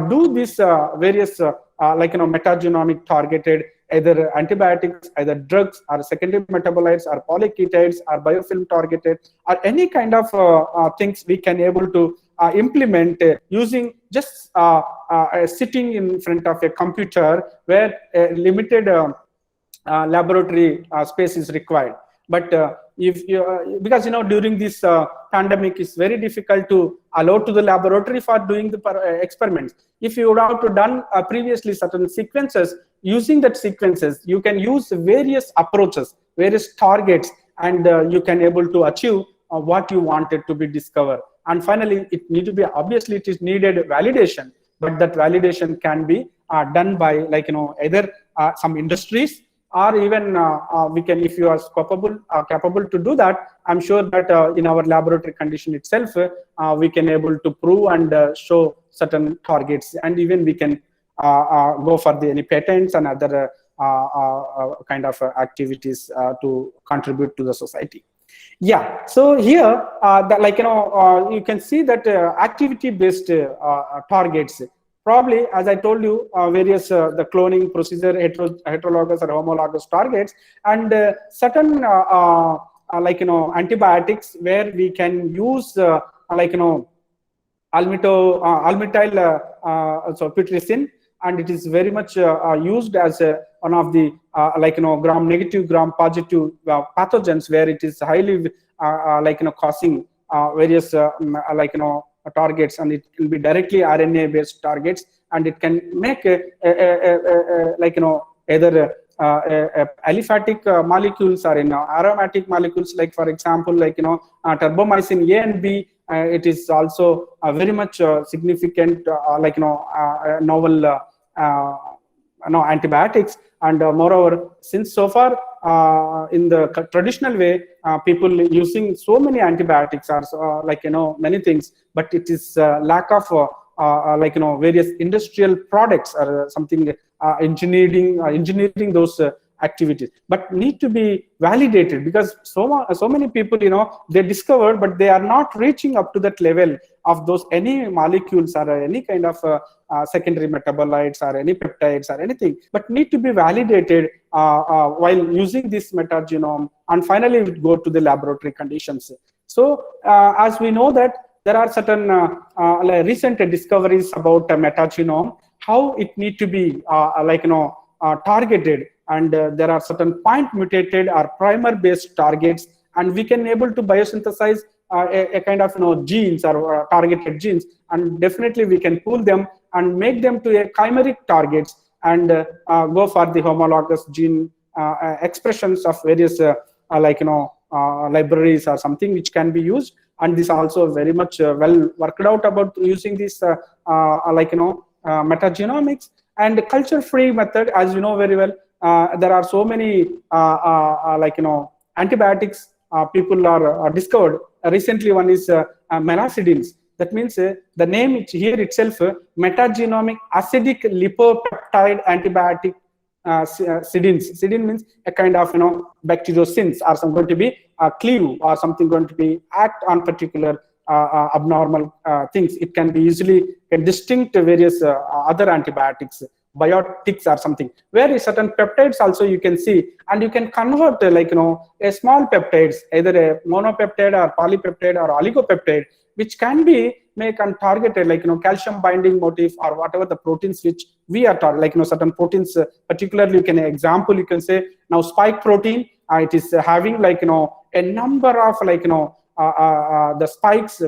do this various metagenomic targeted either antibiotics, either drugs, or secondary metabolites, or polyketides, or biofilm targeted, or any kind of things we can able to implement using just sitting in front of a computer where a limited laboratory space is required. But if you, because during this pandemic, it's very difficult to allow to the laboratory for doing the experiments. If you would have to done previously certain sequences, using that sequences, you can use various approaches, various targets, and you can able to achieve what you wanted to be discovered. And finally, it need to be, obviously it is needed validation, but that validation can be done by either some industries, or even we can, if you are capable to do that, I'm sure that in our laboratory condition itself, we can able to prove and show certain targets, and even we can go for any patents and other kind of activities to contribute to the society. Yeah, so here you can see that activity-based targets, probably, as I told you, various the cloning procedure, heterologous or homologous targets, and certain antibiotics where we can use almetyl pitricin, and it is very much used as one of the gram-negative, gram-positive pathogens, where it is highly causing various targets, and it will be directly RNA-based targets, and it can make either aliphatic molecules or aromatic molecules, like for example turbomycin A and B. It is also very much significant novel antibiotics, and moreover, since so far in the traditional way, people using so many antibiotics are many things, but it is lack of various industrial products or something, engineering those activities, but need to be validated, because so many people they discovered, but they are not reaching up to that level of those any molecules or any kind of secondary metabolites or any peptides or anything, but need to be validated while using this metagenome, and finally we go to the laboratory conditions. So as we know that there are certain recent discoveries about metagenome, how it need to be targeted, and there are certain point mutated or primer based targets, and we can able to biosynthesize a kind of genes or targeted genes, and definitely we can pool them and make them to a chimeric targets, and go for the homologous gene expressions of various libraries or something which can be used. And this also very much well worked out about using this metagenomics. And culture free method, as you know very well, there are so many antibiotics people are discovered. Recently one is meracidins. That means the name here itself, metagenomic acidic lipopeptide antibiotic sidins. Sidin means a kind of bacteriocins, or some going to be cleave, or something going to be act on particular abnormal things. It can be easily distinct various other antibiotics, biotics or something, where certain peptides also you can see, and you can convert a small peptides, either a monopeptide or polypeptide or oligopeptide, which can be make and targeted calcium binding motif or whatever the proteins which we are targeting, certain proteins particularly. You can say now spike protein, it is having a number of the spikes.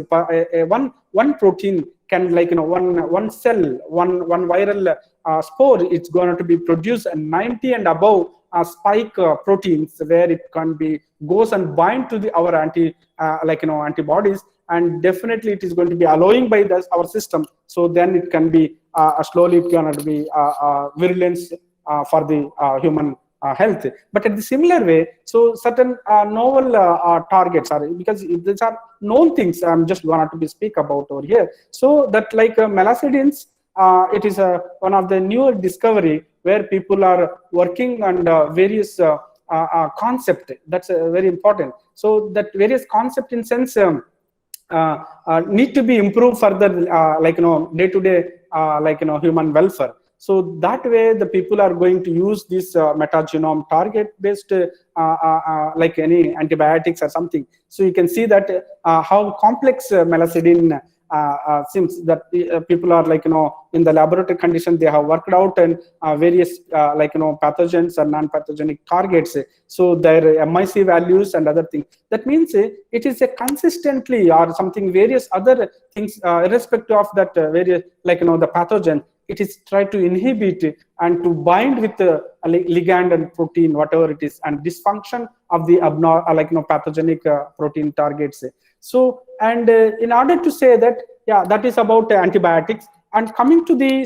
One protein can one cell, one viral spore, it's going to be produced 90 and above spike proteins, where it can be goes and bind to our antibodies, and definitely it is going to be allowing by our system. So then it can be slowly going to be virulence for the human health. But at the similar way, so certain novel targets are, because these are known things, I'm just going to be speak about over here. So that melacidins, it is one of the newer discovery where people are working on various concept. That's very important. So that various concept in sense need to be improved further, day-to-day, human welfare. So that way, the people are going to use this metagenome target-based, like any antibiotics or something. So you can see that how complex melacidin seems that people are in the laboratory condition, they have worked out and various pathogens or non-pathogenic targets. So their MIC values and other things. That means it is a consistently or something various other things irrespective of that various the pathogen. It is try to inhibit and to bind with the ligand and protein, whatever it is, and dysfunction of the pathogenic protein targets. So, and in order to say that, yeah, that is about antibiotics. And coming to the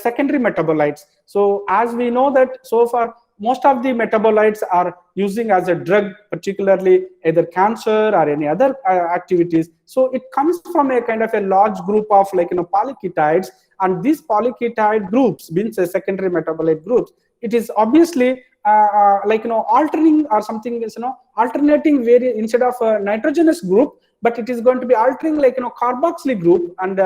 secondary metabolites. So as we know that so far, most of the metabolites are using as a drug, particularly either cancer or any other activities. So it comes from a kind of a large group of polyketides, and these polyketide groups, means a secondary metabolite groups, it is obviously altering or something is alternating instead of a nitrogenous group, but it is going to be altering carboxyl group and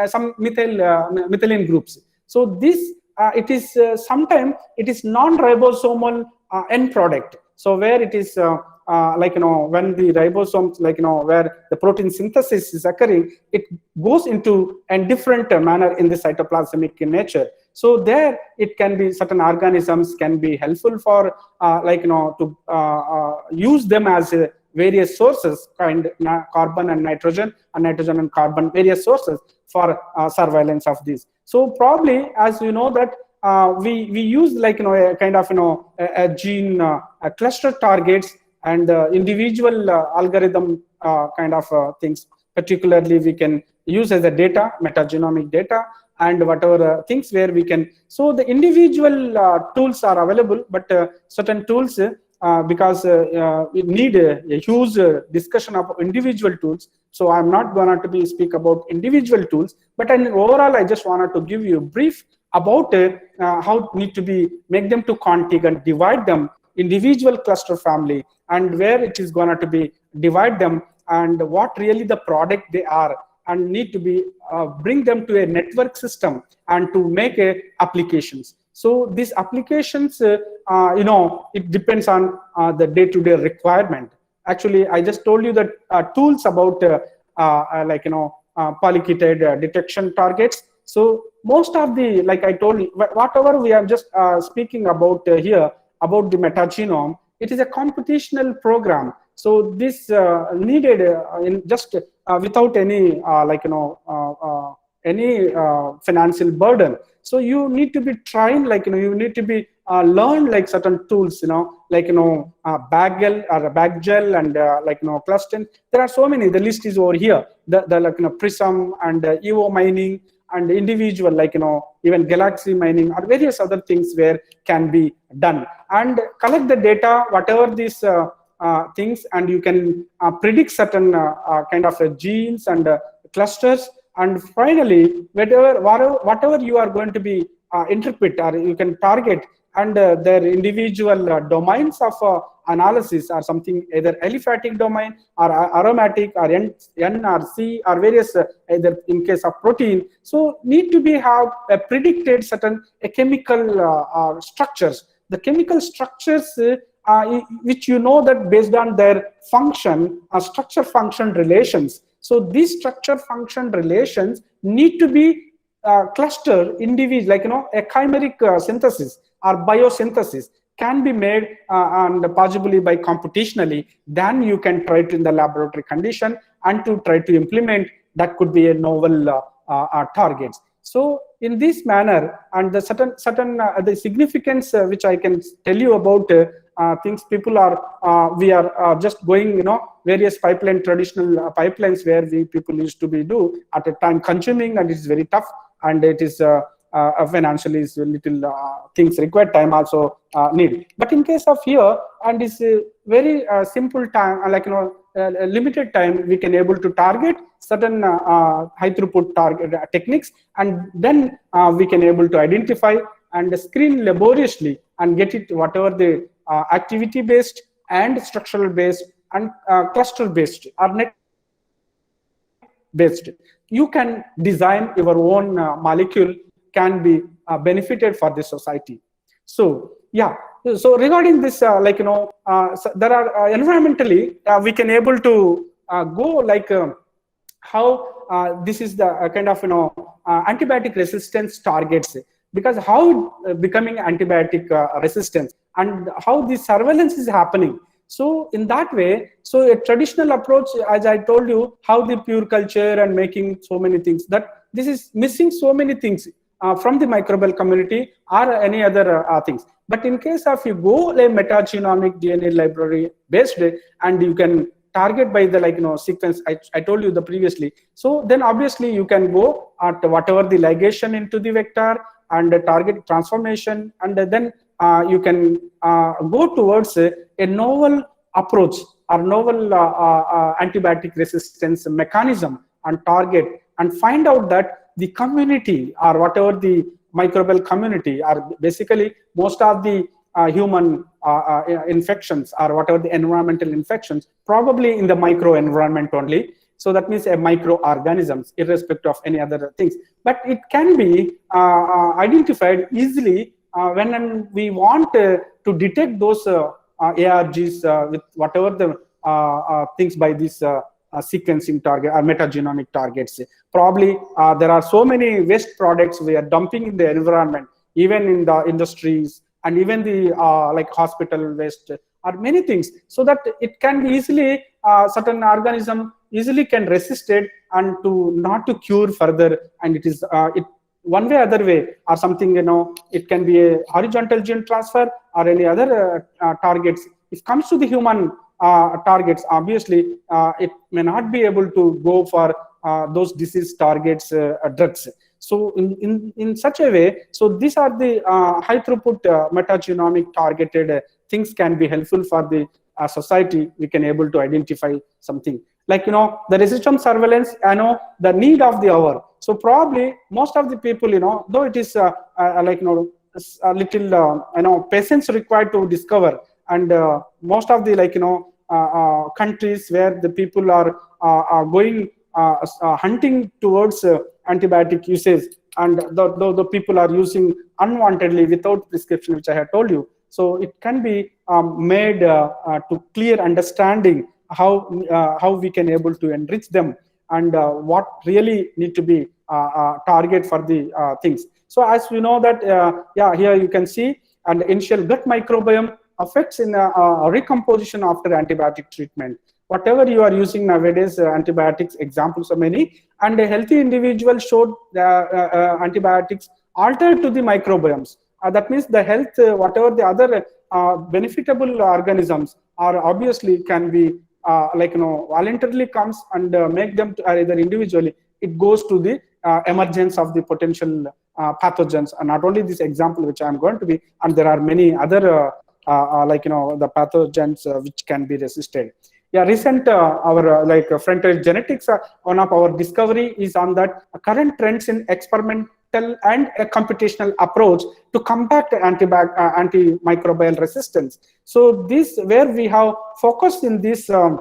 some methylene groups. So this it is sometimes it is non-ribosomal end product. So where it is when the ribosomes where the protein synthesis is occurring, it goes into a different manner in the cytoplasmic nature. So there it can be certain organisms can be helpful for to use them as various sources, carbon and nitrogen and carbon, various sources for surveillance of these. So probably, as you know that we use a kind of a gene cluster targets and individual algorithm kind of things. Particularly, we can use as a data, metagenomic data, and whatever things where we can. So the individual tools are available, but certain tools because we need a huge discussion of individual tools. So I'm not going to be speak about individual tools, but overall, I just wanted to give you a brief about how need to be make them to contig and divide them individual cluster family, and where it is going to be divide them and what really the product they are, and need to be bring them to a network system and to make applications. So these applications, it depends on the day-to-day requirement. Actually, I just told you that tools about polyketide detection targets. So most of the, like I told you, whatever we are just speaking about here, about the metagenome, it is a computational program. So this needed in just without any any financial burden. So you need to be trying, you need to be learn certain tools, Bagel or Baggel and Cluster. There are so many. The list is over here. The Prism and EO mining and individual even Galaxy mining or various other things where can be done, and collect the data, whatever these things, and you can predict certain kind of genes and clusters. And finally, whatever you are going to be interpret or you can target, and their individual domains of analysis are something either aliphatic domain or aromatic or N or C or various either in case of protein. So need to be have predicted certain chemical structures. The chemical structures which you know that based on their function, structure function relations. So these structure function relations need to be cluster individual, like a chimeric synthesis or biosynthesis can be made and possibly by computationally. Then you can try to in the laboratory condition and to try to implement that could be a novel targets. So in this manner, and the certain the significance which I can tell you about things people are we are just going various pipeline traditional pipelines where the people used to be do at a time consuming, and it's very tough, and it is financially is little things required time also need. But in case of here, and it's a very simple time, like limited time, we can able to target certain high throughput target techniques, and then we can able to identify and screen laboriously and get it whatever the activity based and structural based and cluster based or net based. You can design your own molecule can be benefited for the society. So yeah, so regarding this so there are environmentally we can able to go like how this is the kind of antibiotic resistance targets, because how becoming antibiotic resistance and how the surveillance is happening. So in that way, so a traditional approach, as I told you, how the pure culture and making so many things, that this is missing so many things from the microbial community or any other things. But in case of you go a metagenomic DNA library based, and you can target by the sequence I told you the previously. So then obviously you can go at whatever the ligation into the vector and target transformation, and then you can go towards a novel approach or novel antibiotic resistance mechanism and target, and find out that the community or whatever the microbial community are basically most of the human infections or whatever the environmental infections probably in the micro environment only. So that means a microorganisms irrespective of any other things, but it can be identified easily when we want to detect those ARGs with whatever the things by this sequencing target or metagenomic targets. Probably there are so many waste products we are dumping in the environment, even in the industries and even the like hospital waste or many things, so that it can be easily certain organism easily can resist it and to not to cure further, and it is it one way other way or something, it can be a horizontal gene transfer or any other targets. If it comes to the human targets, obviously it may not be able to go for those disease targets drugs. So in such a way, so these are the high throughput metagenomic targeted things can be helpful for the society. We can able to identify something like the resistance surveillance, the need of the hour. So probably most of the people, though it is like a little patience required to discover, and most of the countries where the people are going hunting towards antibiotic usage, and the people are using unwantedly without prescription, which I have told you. So it can be made to clear understanding how we can able to enrich them, and what really need to be target for the things. So as we know that here you can see, and initial gut microbiome affects in recomposition after antibiotic treatment. Whatever you are using nowadays, antibiotics examples are many, and a healthy individual showed antibiotics altered to the microbiomes. That means the health, whatever the other benefitable organisms are obviously can be voluntarily comes and make them to, either individually, it goes to the emergence of the potential pathogens. And not only this example which I am going to be, and there are many other the pathogens which can be resisted. Yeah, recent our frontier genetics, one of our discovery is on that current trends in and a computational approach to combat antimicrobial resistance. So this where we have focused in this a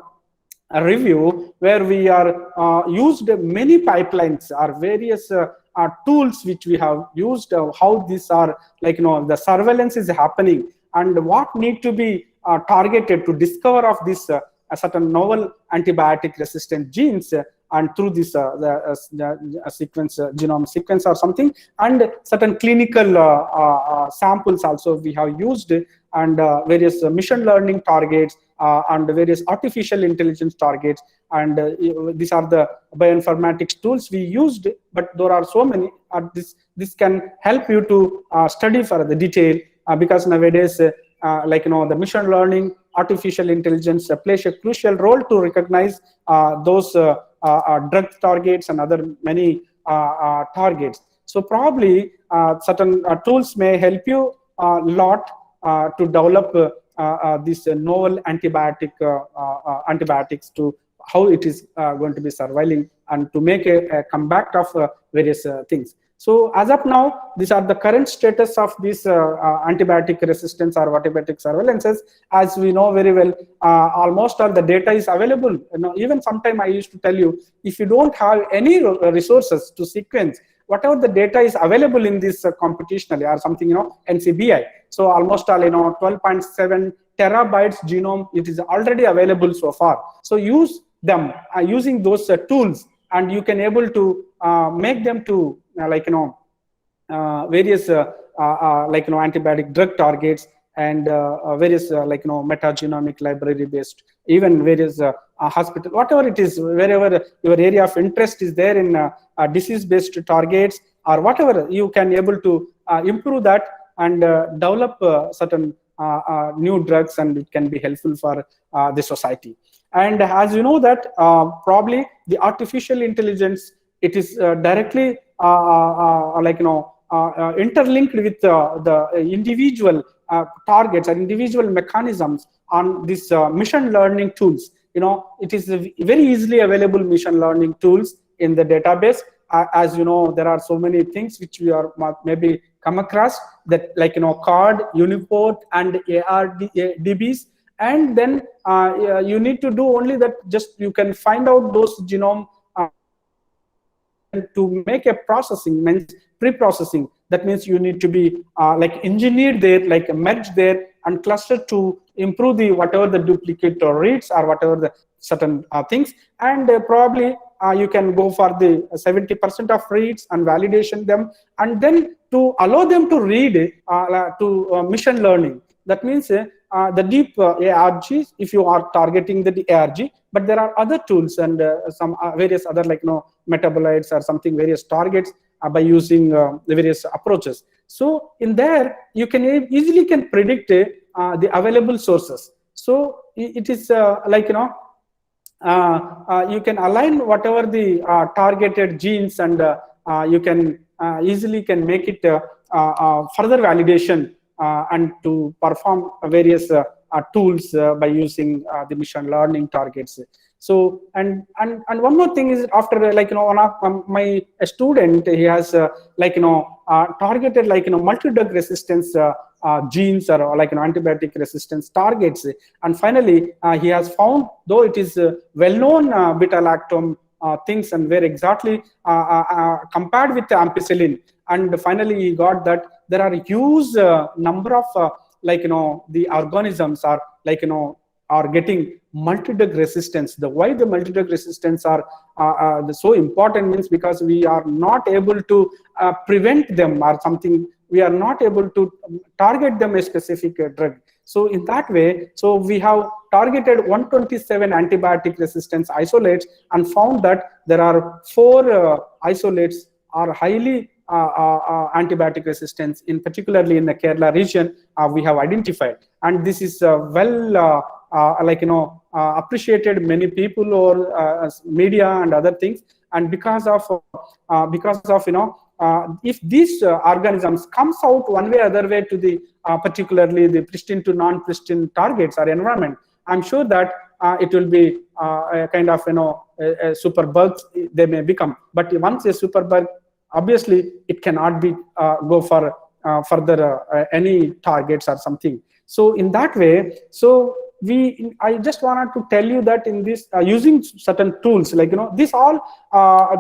review, where we are used many pipelines or various tools which we have used, how these are the surveillance is happening and what need to be targeted to discover of this certain novel antibiotic resistant genes, and through this sequence, genome sequence or something, and certain clinical samples also we have used, and various machine learning targets and various artificial intelligence targets, and these are the bioinformatics tools we used, but there are so many. This can help you to study for the detail, because nowadays the machine learning, artificial intelligence plays a crucial role to recognize those drug targets and other many targets. So probably certain tools may help you a lot to develop these novel antibiotics to how it is going to be surveilling and to make a comeback of various things. So as of now, these are the current status of this antibiotic resistance or antibiotic surveillances. As we know very well, almost all the data is available. Even sometime I used to tell you, if you don't have any resources to sequence, whatever the data is available in this computationally or something, NCBI. So almost all 12.7 terabytes genome, it is already available so far. So use them using those tools, and you can able to make them to various antibiotic drug targets, and various metagenomic library based, even various hospital, whatever it is, wherever your area of interest is there in disease based targets or whatever, you can able to improve that and develop certain new drugs, and it can be helpful for the society. And as you know that probably the artificial intelligence, it is directly interlinked with the individual targets or individual mechanisms on this machine learning tools. It is very easily available machine learning tools in the database. As you know, there are so many things which we are maybe come across, that CARD, Uniport, and ARDBs. And then you need to do only that, just you can find out those genome to make a processing, means pre-processing. That means you need to be engineered there, merged there and clustered to improve the whatever the duplicate or reads or whatever the certain things. And probably you can go for the 70% of reads and validation them, and then to allow them to read to machine learning. That means the deep ARGs, if you are targeting the ARG, but there are other tools and some various other metabolites or something, various targets by using the various approaches. So in there, you can easily can predict the available sources. So it is you can align whatever the targeted genes, and you can easily can make it further validation and to perform various tools by using the machine learning targets. So and one more thing is, after one of my student, he has targeted multi-drug resistance genes or antibiotic resistance targets, and finally he has found, though it is well-known beta-lactam things, and where exactly compared with ampicillin, and finally he got that there are huge number of the organisms are are getting multi-drug resistance. Why the multi-drug resistance are so important means because we are not able to prevent them or something. We are not able to target them a specific drug. So in that way, so we have targeted 127 antibiotic resistance isolates and found that there are 4 isolates are highly antibiotic resistance, in particularly in the Kerala region, we have identified, and this is appreciated many people or media and other things, and because of if these organisms comes out one way or other way to the particularly the pristine to non-pristine targets or environment, I'm sure that it will be a kind of a superbug they may become. But once a superbug obviously it cannot be go for further any targets or something. So in that way, so I just wanted to tell you that in this using certain tools, like these all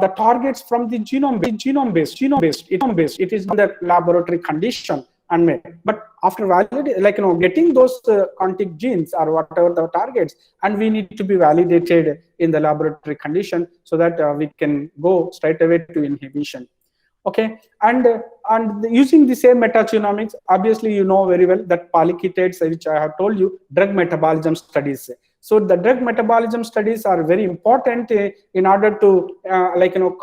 the targets from the genome based. It is not the laboratory condition and made, but after validating, like getting those contig genes or whatever the targets, and we need to be validated in the laboratory condition so that we can go straight away to inhibition. Okay, and using the same metagenomics, obviously you know very well that polyketides, which I have told you, drug metabolism studies. So the drug metabolism studies are very important in order to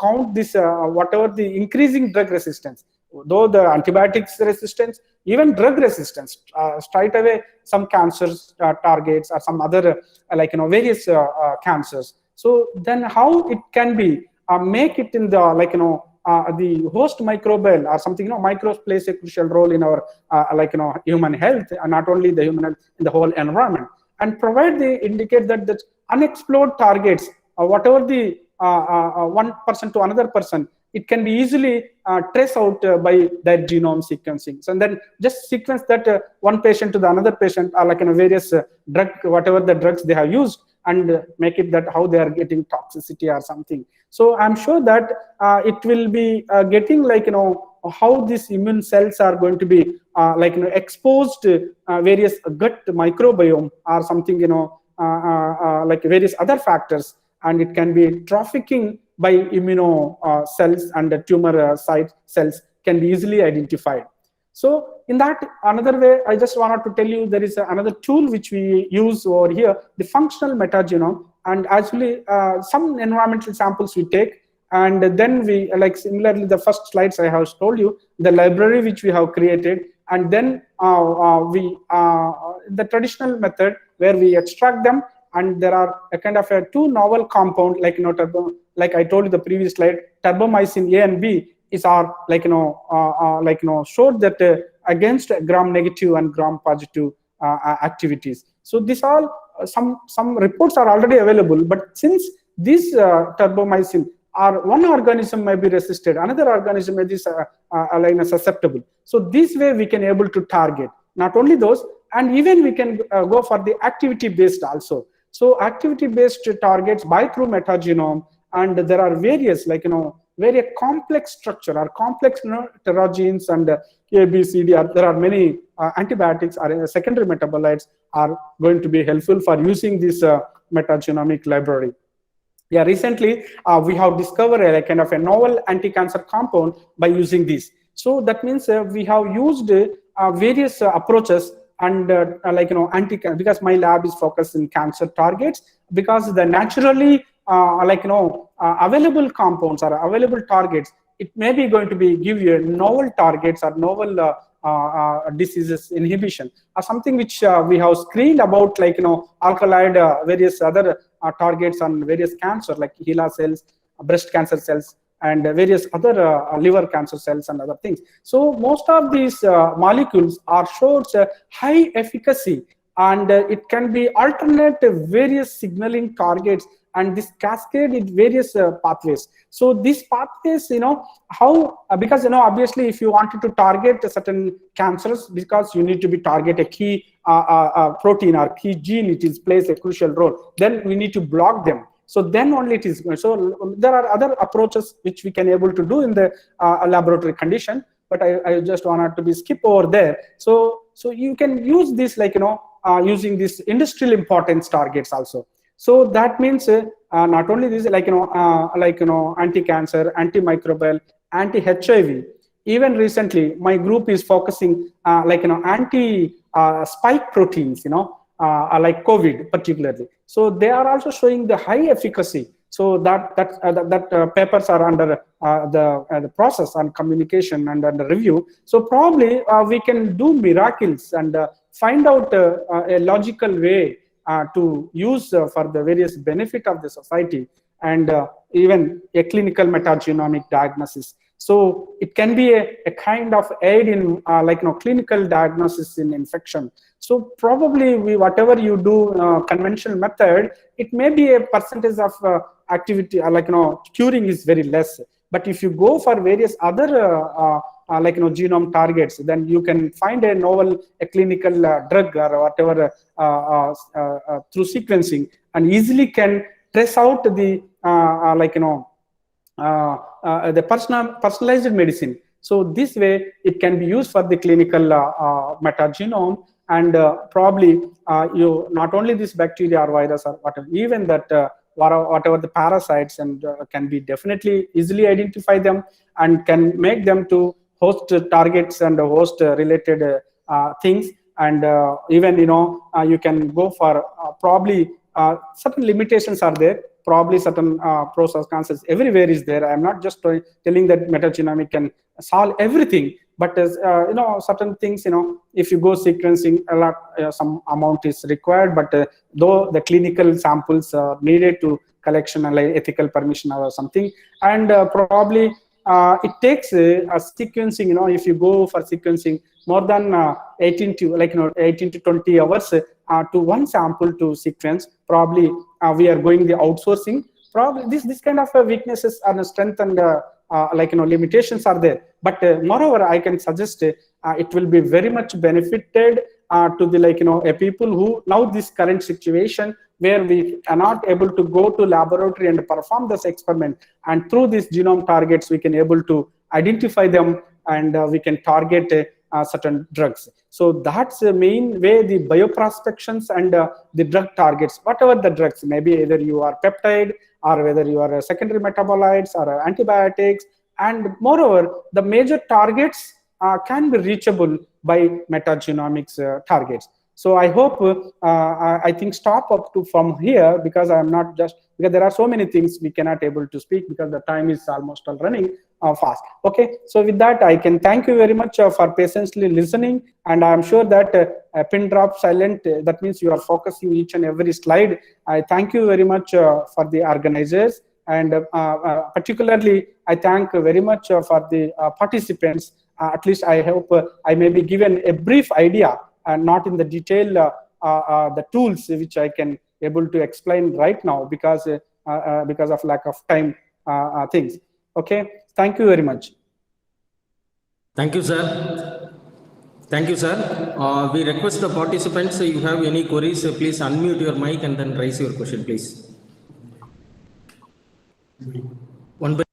count this whatever the increasing drug resistance. Though the antibiotics resistance, even drug resistance, straight away some cancers targets or some other various cancers. So then how it can be make it in the the host microbial or something, microbes plays a crucial role in our human health, and not only the human health, in the whole environment, and provide the indicate that the unexplored targets, whatever the one person to another person, it can be easily trace out by their genome sequencing. So, and then just sequence that one patient to the another patient, various drug, whatever the drugs they have used, and make it that how they are getting toxicity or something. So I'm sure that it will be getting how these immune cells are going to be exposed to various gut microbiome or something, like various other factors, and it can be trafficking by immuno cells, and the tumor site cells can be easily identified. So in that another way, I just wanted to tell you there is another tool which we use over here, the functional metagenome, and actually some environmental samples we take, and then we similarly the first slides I have told you, the library which we have created, and then we the traditional method where we extract them, and there are a kind of a two novel compound like I told you the previous slide, turbomycin A and B is our showed that against gram negative and gram positive activities. So these all some reports are already available, but since these turbomycin are one organism may be resisted, another organism may be susceptible. So this way we can able to target not only those, and even we can go for the activity based also. So activity based targets by through metagenome, and there are various very complex structure or complex pterogenes and ABCD. There are many antibiotics or secondary metabolites are going to be helpful for using this metagenomic library. Yeah, recently we have discovered a kind of a novel anti-cancer compound by using this. So that means we have used various approaches, and because my lab is focused in cancer targets, because the naturally available compounds or available targets, it may be going to be give you novel targets or novel diseases inhibition or something which we have screened about, alkaloid various other targets on various cancer like HeLa cells, breast cancer cells, and various other liver cancer cells and other things. So most of these molecules are shows high efficacy, and it can be alternate various signaling targets, and this cascade in various pathways. So these pathways, how, because obviously if you wanted to target certain cancers, because you need to be target a key protein or key gene, it is plays a crucial role, then we need to block them. So then only it is. So there are other approaches which we can able to do in the laboratory condition, but I just wanted to be skip over there. So you can use this using this industrial importance targets also. So that means not only this anti-cancer, antimicrobial, anti-HIV. Even recently, my group is focusing anti-spike proteins, like COVID particularly. So they are also showing the high efficacy. So that papers are under the process and communication and under review. So probably we can do miracles and find out a logical way to use for the various benefit of the society, and even a clinical metagenomic diagnosis. So it can be a kind of aid in clinical diagnosis in infection. So probably whatever you do conventional method, it may be a percentage of activity curing is very less. But if you go for various other genome targets, then you can find a novel, a clinical drug or whatever through sequencing, and easily can trace out the personalized medicine. So this way it can be used for the clinical metagenome, and probably you not only this bacteria or virus or whatever, even that whatever the parasites, and can be definitely easily identify them and can make them to host targets and host related things. And even you can go for probably certain limitations are there, probably certain pros or cons everywhere is there. I'm not just telling that metagenomic can solve everything, but as certain things, if you go sequencing a lot, some amount is required, but though the clinical samples are needed to collection and like ethical permission or something, and probably it takes a sequencing, if you go for sequencing more than 18 to 20 hours to one sample to sequence. Probably we are going the outsourcing. Probably this kind of weaknesses and strength and limitations are there. But moreover, I can suggest it will be very much benefited to the people who now this current situation where we are not able to go to laboratory and perform this experiment, and through these genome targets we can able to identify them, and we can target certain drugs. So that's the main way the bioprospections and the drug targets, whatever the drugs, maybe either you are peptide or whether you are secondary metabolites or antibiotics, and moreover the major targets can be reachable by metagenomics targets. So I hope I think stop up to from here, because I am not just, because there are so many things we cannot able to speak because the time is almost all running fast. Okay, so with that I can thank you very much for patiently listening, and I am sure that pin drop silent, that means you are focusing each and every slide. I thank you very much for the organizers, and particularly I thank very much for the participants. At least I hope I may be given a brief idea and not in the detail the tools which I can able to explain right now, because of lack of time things. Okay, thank you very much. Thank you, sir. Thank you, sir. We request the participants, you have any queries, please unmute your mic and then raise your question, please. One by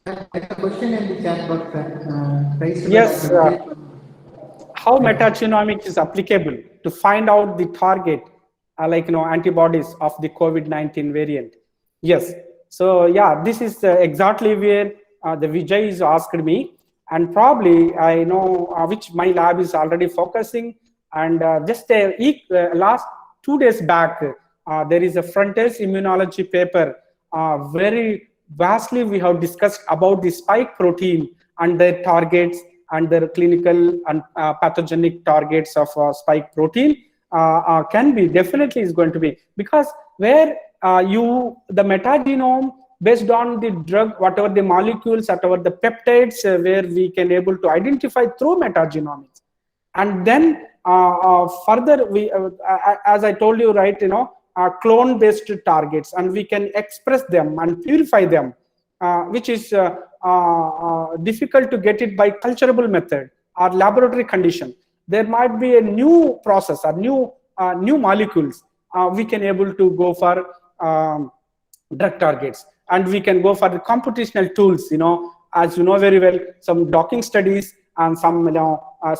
a question in the chat box, yes, how metagenomics is applicable to find out the target, antibodies of the COVID-19 variant. Yes, so yeah, this is exactly where the Vijay is asked me, and probably I know which my lab is already focusing. And just last 2 days back, there is a Frontiers Immunology paper, very vastly we have discussed about the spike protein and their targets and their clinical and pathogenic targets of spike protein. Can be definitely is going to be, because where the metagenome based on the drug, whatever the molecules, whatever the peptides, where we can able to identify through metagenomics, and then further we as I told you, right, clone based targets, and we can express them and purify them, which is difficult to get it by culturable method or laboratory condition. There might be a new process or new molecules. We can able to go for drug targets, and we can go for the computational tools. As you know very well, some docking studies and some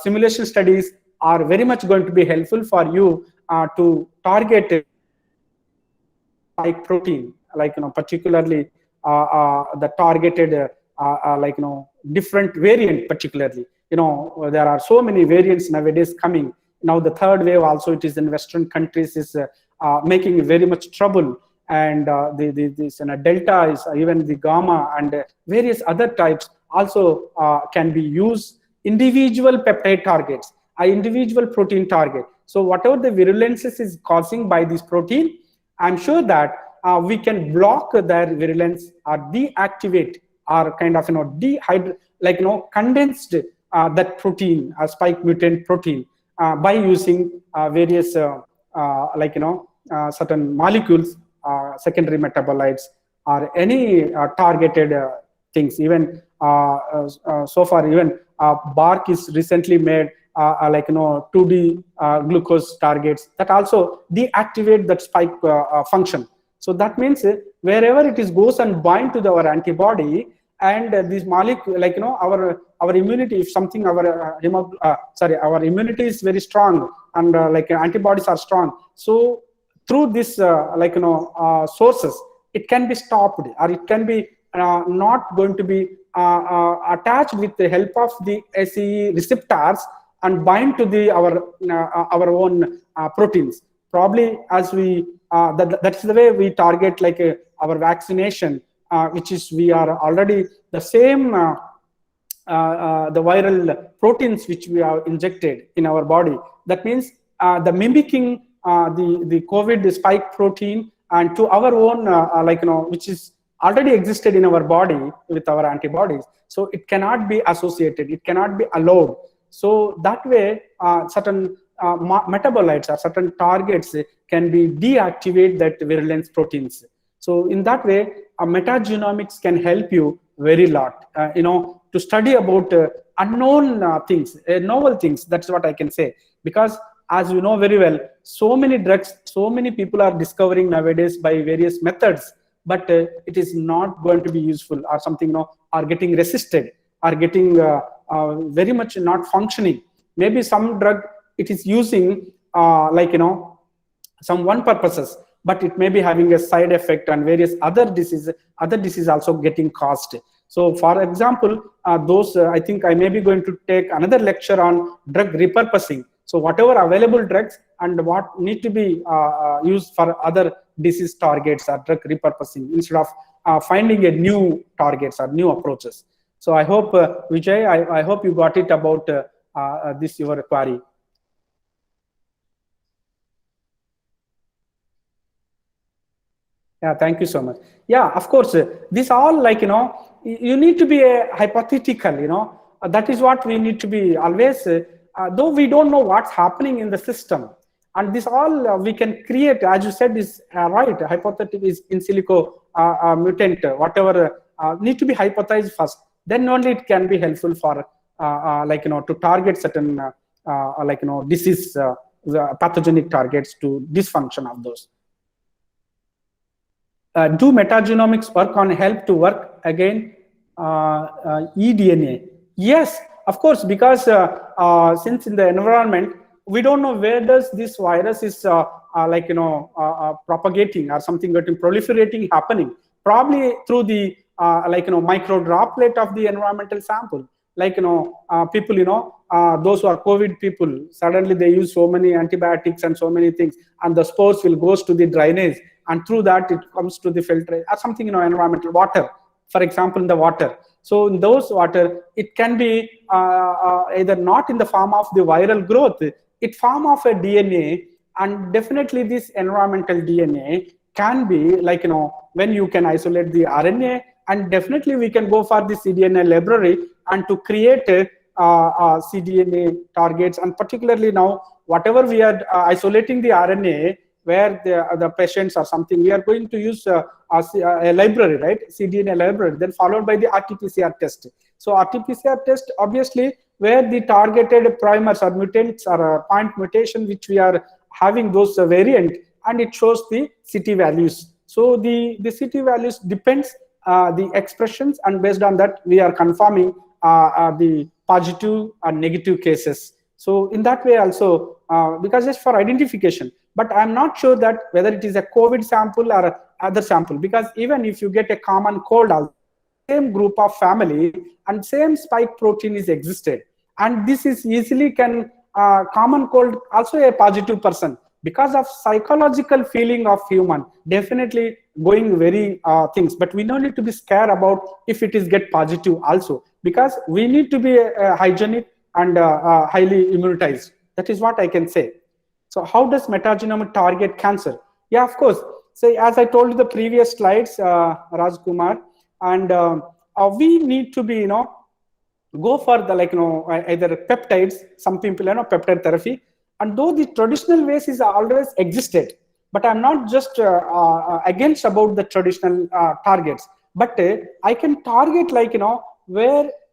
simulation studies are very much going to be helpful for you to target like protein, particularly the targeted different variant. Particularly, there are so many variants nowadays coming. Now the third wave also, it is in Western countries, is making very much trouble, and this delta is even the gamma and various other types also can be used. Individual peptide targets, individual protein target. So whatever the virulences is causing by this protein, I'm sure that we can block their virulence or deactivate or kind of condensed that protein, spike mutant protein, by using various certain molecules, secondary metabolites, or any targeted things. Even so far, even bark is recently made, like 2D glucose targets that also deactivate that spike function. So that means wherever it is goes and bind to our antibody, and this molecule, like our immunity, if something our immunity is very strong, and like antibodies are strong, so through this sources, it can be stopped, or it can be not going to be attached with the help of the SEE receptors and bind to the our own proteins. Probably as we that's the way we target like our vaccination, which is we are already the same the viral proteins which we are injected in our body. That means the mimicking the COVID spike protein and to our own which is already existed in our body with our antibodies. So it cannot be associated, it cannot be allowed. So that way certain metabolites or certain targets can be deactivate that virulence proteins. So in that way, metagenomics can help you very lot, to study about unknown things, novel things. That's what I can say. Because as you know very well, so many drugs, so many people are discovering nowadays by various methods, but it is not going to be useful, or something, are getting resisted, are getting very much not functioning. Maybe some drug it is using some one purposes, but it may be having a side effect and various other disease also getting caused. So for example, I think I may be going to take another lecture on drug repurposing. So whatever available drugs and what need to be used for other disease targets or drug repurposing, instead of finding a new targets or new approaches. So I hope, Vijay, I hope you got it about this your query. Yeah, thank you so much. Yeah, of course, this all you need to be a hypothetical, that is what we need to be always, though we don't know what's happening in the system. And this all we can create, as you said, is right, hypothetical is in silico mutant, whatever need to be hypothesized first. Then only it can be helpful for, to target certain, disease, pathogenic targets to dysfunction of those. Do metagenomics work on help to work again eDNA? Yes, of course, because since in the environment, we don't know where does this virus is propagating or something getting proliferating happening. Probably through the micro droplet of the environmental sample. People, those who are COVID people, suddenly they use so many antibiotics and so many things, and the spores will goes to the drainage, and through that it comes to the filter or something, environmental water, for example, in the water. So in those water, it can be either not in the form of the viral growth, it form of a DNA, and definitely this environmental DNA can be when you can isolate the RNA, and definitely we can go for the cDNA library and to create cDNA targets. And particularly now, whatever we are isolating the RNA, where the patients or something, we are going to use a library, right? cDNA library, then followed by the RT-PCR test. So RT-PCR test, obviously, where the targeted primers or mutants or point mutation, which we are having those variant, and it shows the CT values. So the CT values depends the expressions, and based on that, we are confirming the positive and negative cases. So in that way also, because just for identification, but I'm not sure that whether it is a COVID sample or other sample, because even if you get a common cold, same group of family and same spike protein is existed, and this is easily can common cold also a positive person, because of psychological feeling of human, definitely going very things, but we don't need to be scared about if it is get positive also, because we need to be hygienic and highly immunized. That is what I can say. So how does metagenomic target cancer? Yeah, of course. So as I told you the previous slides, Rajkumar, and we need to be, go for the either peptides. Some people, peptide therapy, and though the traditional ways is always existed, but I'm not just against about the traditional targets, but I can target like,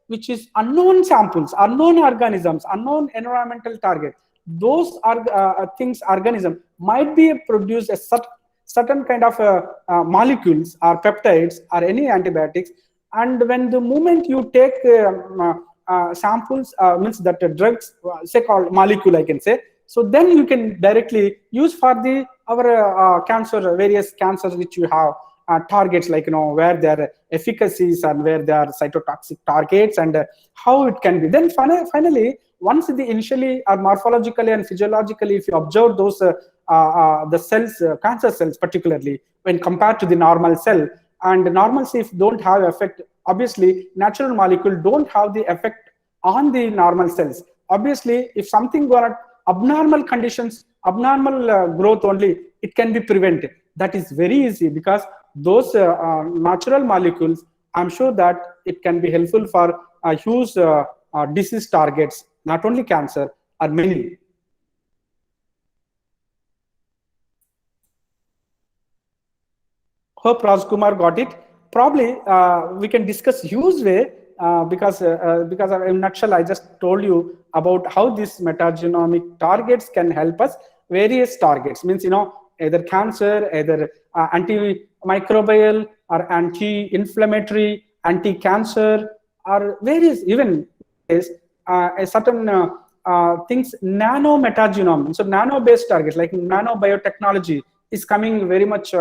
which is unknown samples, unknown organisms, unknown environmental target. Those are things, organism might be produce a certain kind of molecules or peptides or any antibiotics, and when the moment you take samples, means that drugs, say called molecule, I can say, so then you can directly use for the our cancer, various cancers which you have targets, like where their efficacies and where they are cytotoxic targets, and how it can be. Then finally, once the initially or morphologically and physiologically, if you observe those the cells, cancer cells particularly, when compared to the normal cell, and normal cells don't have effect, obviously natural molecule don't have the effect on the normal cells. Obviously, if something got abnormal conditions, abnormal growth only, it can be prevented. That is very easy, because those natural molecules, I'm sure that it can be helpful for huge disease targets, not only cancer, or many. Hope Rajkumar got it. Probably we can discuss huge way, because in a nutshell, I just told you about how these metagenomic targets can help us. Various targets means, either cancer, either antimicrobial or anti-inflammatory, anti-cancer, or various, even a certain things, nano metagenome. So nano-based targets like nanobiotechnology is coming very much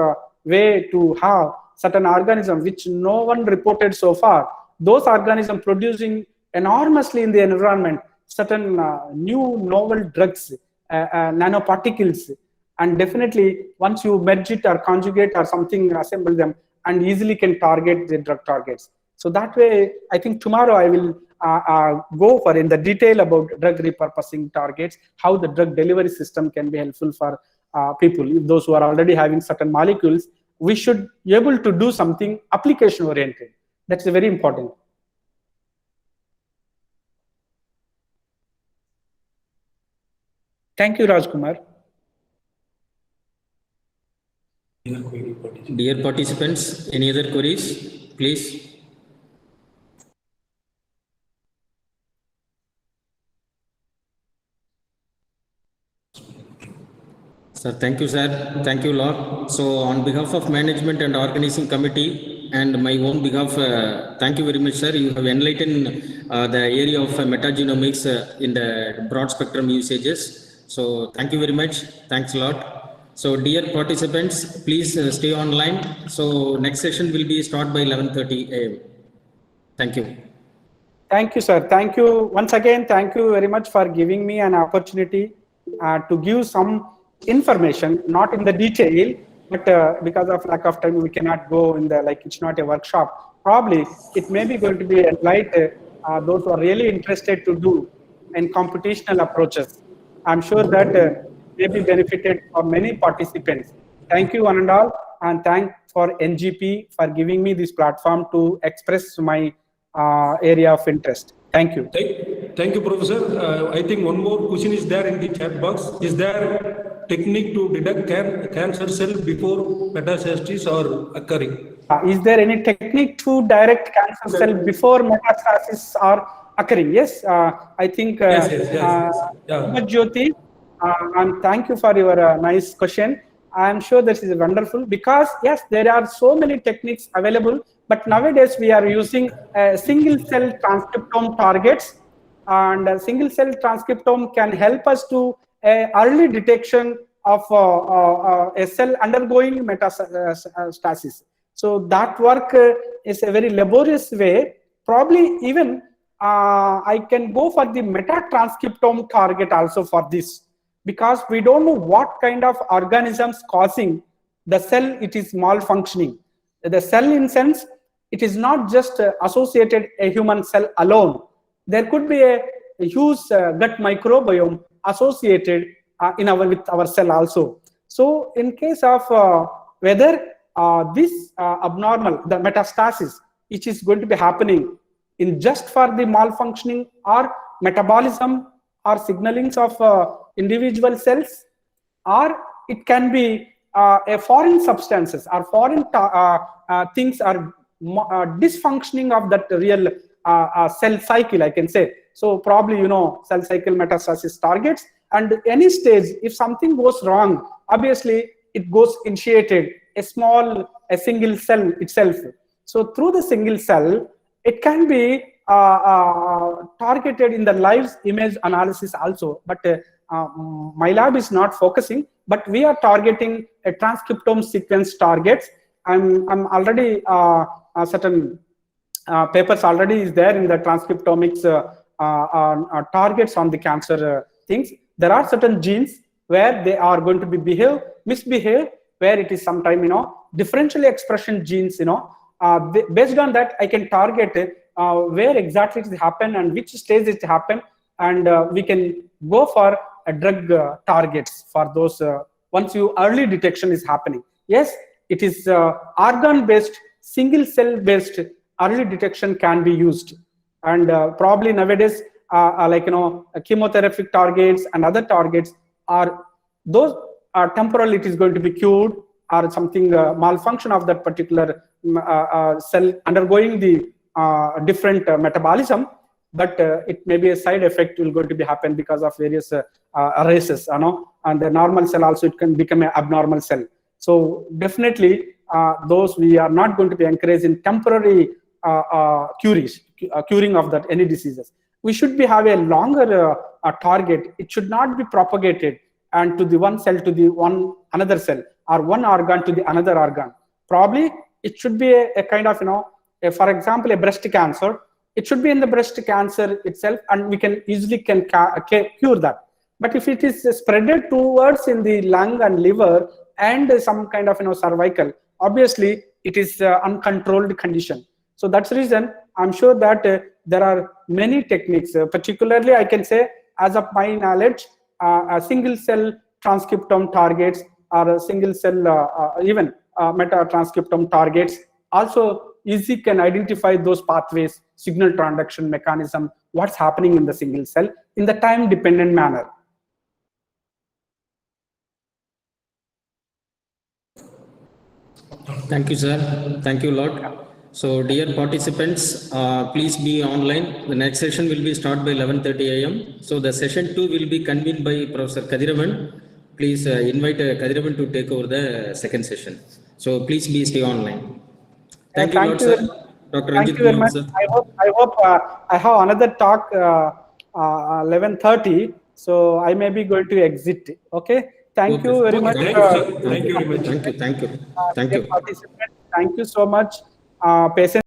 way to have certain organism which no one reported so far. Those organisms producing enormously in the environment certain new novel drugs, nanoparticles, and definitely once you merge it or conjugate or something, assemble them, and easily can target the drug targets. So that way, I think tomorrow I will go for in the detail about drug repurposing targets, how the drug delivery system can be helpful for people. If those who are already having certain molecules, we should be able to do something application oriented. That's very important. Thank you, Rajkumar. Dear participants, any other queries, please? Sir, thank you, sir. Thank you, Lord. So, on behalf of management and organizing committee and my own behalf, thank you very much, sir. You have enlightened the area of metagenomics in the broad spectrum usages. So, thank you very much. Thanks a lot. So, dear participants, please stay online. So, next session will be start by 11:30 a.m. Thank you. Thank you, sir. Thank you once again. Thank you very much for giving me an opportunity to give some information, not in the detail, but because of lack of time, we cannot go in the, like, it's not a workshop. Probably it may be going to be enlightened those who are really interested to do in computational approaches. I'm sure that may be benefited for many participants. Thank you one and all, and thank for NGP for giving me this platform to express my area of interest. Thank you. Thank you, Professor. I think one more question is there in the chat box. Is there technique to detect cancer cell before metastasis are occurring? Is there any technique to direct cancer cell before metastasis are occurring? Yes, I think yes. Jyoti, and thank you for your nice question. I am sure this is wonderful, because yes, there are so many techniques available, but nowadays we are using single cell transcriptome targets, and single cell transcriptome can help us to early detection of a cell undergoing metastasis. So that work is a very laborious way. Probably even I can go for the metatranscriptome target also for this, because we don't know what kind of organisms causing the cell it is malfunctioning. The cell, in sense, it is not just associated a human cell alone. There could be a huge gut microbiome associated with our cell also. So in case of whether this abnormal, the metastasis, which is going to be happening in just for the malfunctioning or metabolism or signalings of individual cells, or it can be foreign substances or foreign things are dysfunctioning of that real cell cycle, I can say. So probably, cell cycle metastasis targets, and any stage, if something goes wrong, obviously it goes initiated a single cell itself. So through the single cell, it can be targeted in the live image analysis also, but my lab is not focusing, but we are targeting a transcriptome sequence targets. I'm already certain papers already is there in the transcriptomics targets on the cancer things. There are certain genes where they are going to be misbehave, where it is sometime, differential expression genes, based on that, I can target where exactly it happen and which stage it happen, and we can go for a drug targets for those once early detection is happening. Yes, it is organ-based, single cell-based early detection can be used, and probably nowadays, chemotherapeutic targets and other targets are those temporarily it is going to be cured, or something malfunction of that particular cell undergoing the different metabolism, but it may be a side effect will going to be happen because of various races, and the normal cell also it can become an abnormal cell. So definitely those we are not going to be encouraging temporary curing of that any diseases. We should be have a longer target. It should not be propagated and to the one cell to the another cell, or one organ to the another organ. Probably it should be a kind of, for example, a breast cancer. It should be in the breast cancer itself, and we can easily cure that. But if it is spreaded towards in the lung and liver and some kind of cervical, obviously it is uncontrolled condition. So that's the reason I'm sure that there are many techniques. Particularly, I can say, as of my knowledge, a single cell transcriptome targets, or a single cell even meta transcriptome targets also easy can identify those pathways, signal transduction mechanism, what's happening in the single cell in the time dependent manner. Thank you, sir. Thank you a lot. So, dear participants, please be online. The next session will be start by 11:30 a.m. So, the session 2 will be convened by Professor Kadiravan. Please invite Kadiravan to take over the second session. So, please stay online. Thank you, Lord, sir. Dr. Thank you very much. I hope I have another talk 11:30. So I may be going to exit. Okay. Thank you very much. Thank you very much. Thank you. Thank you so much. Patience.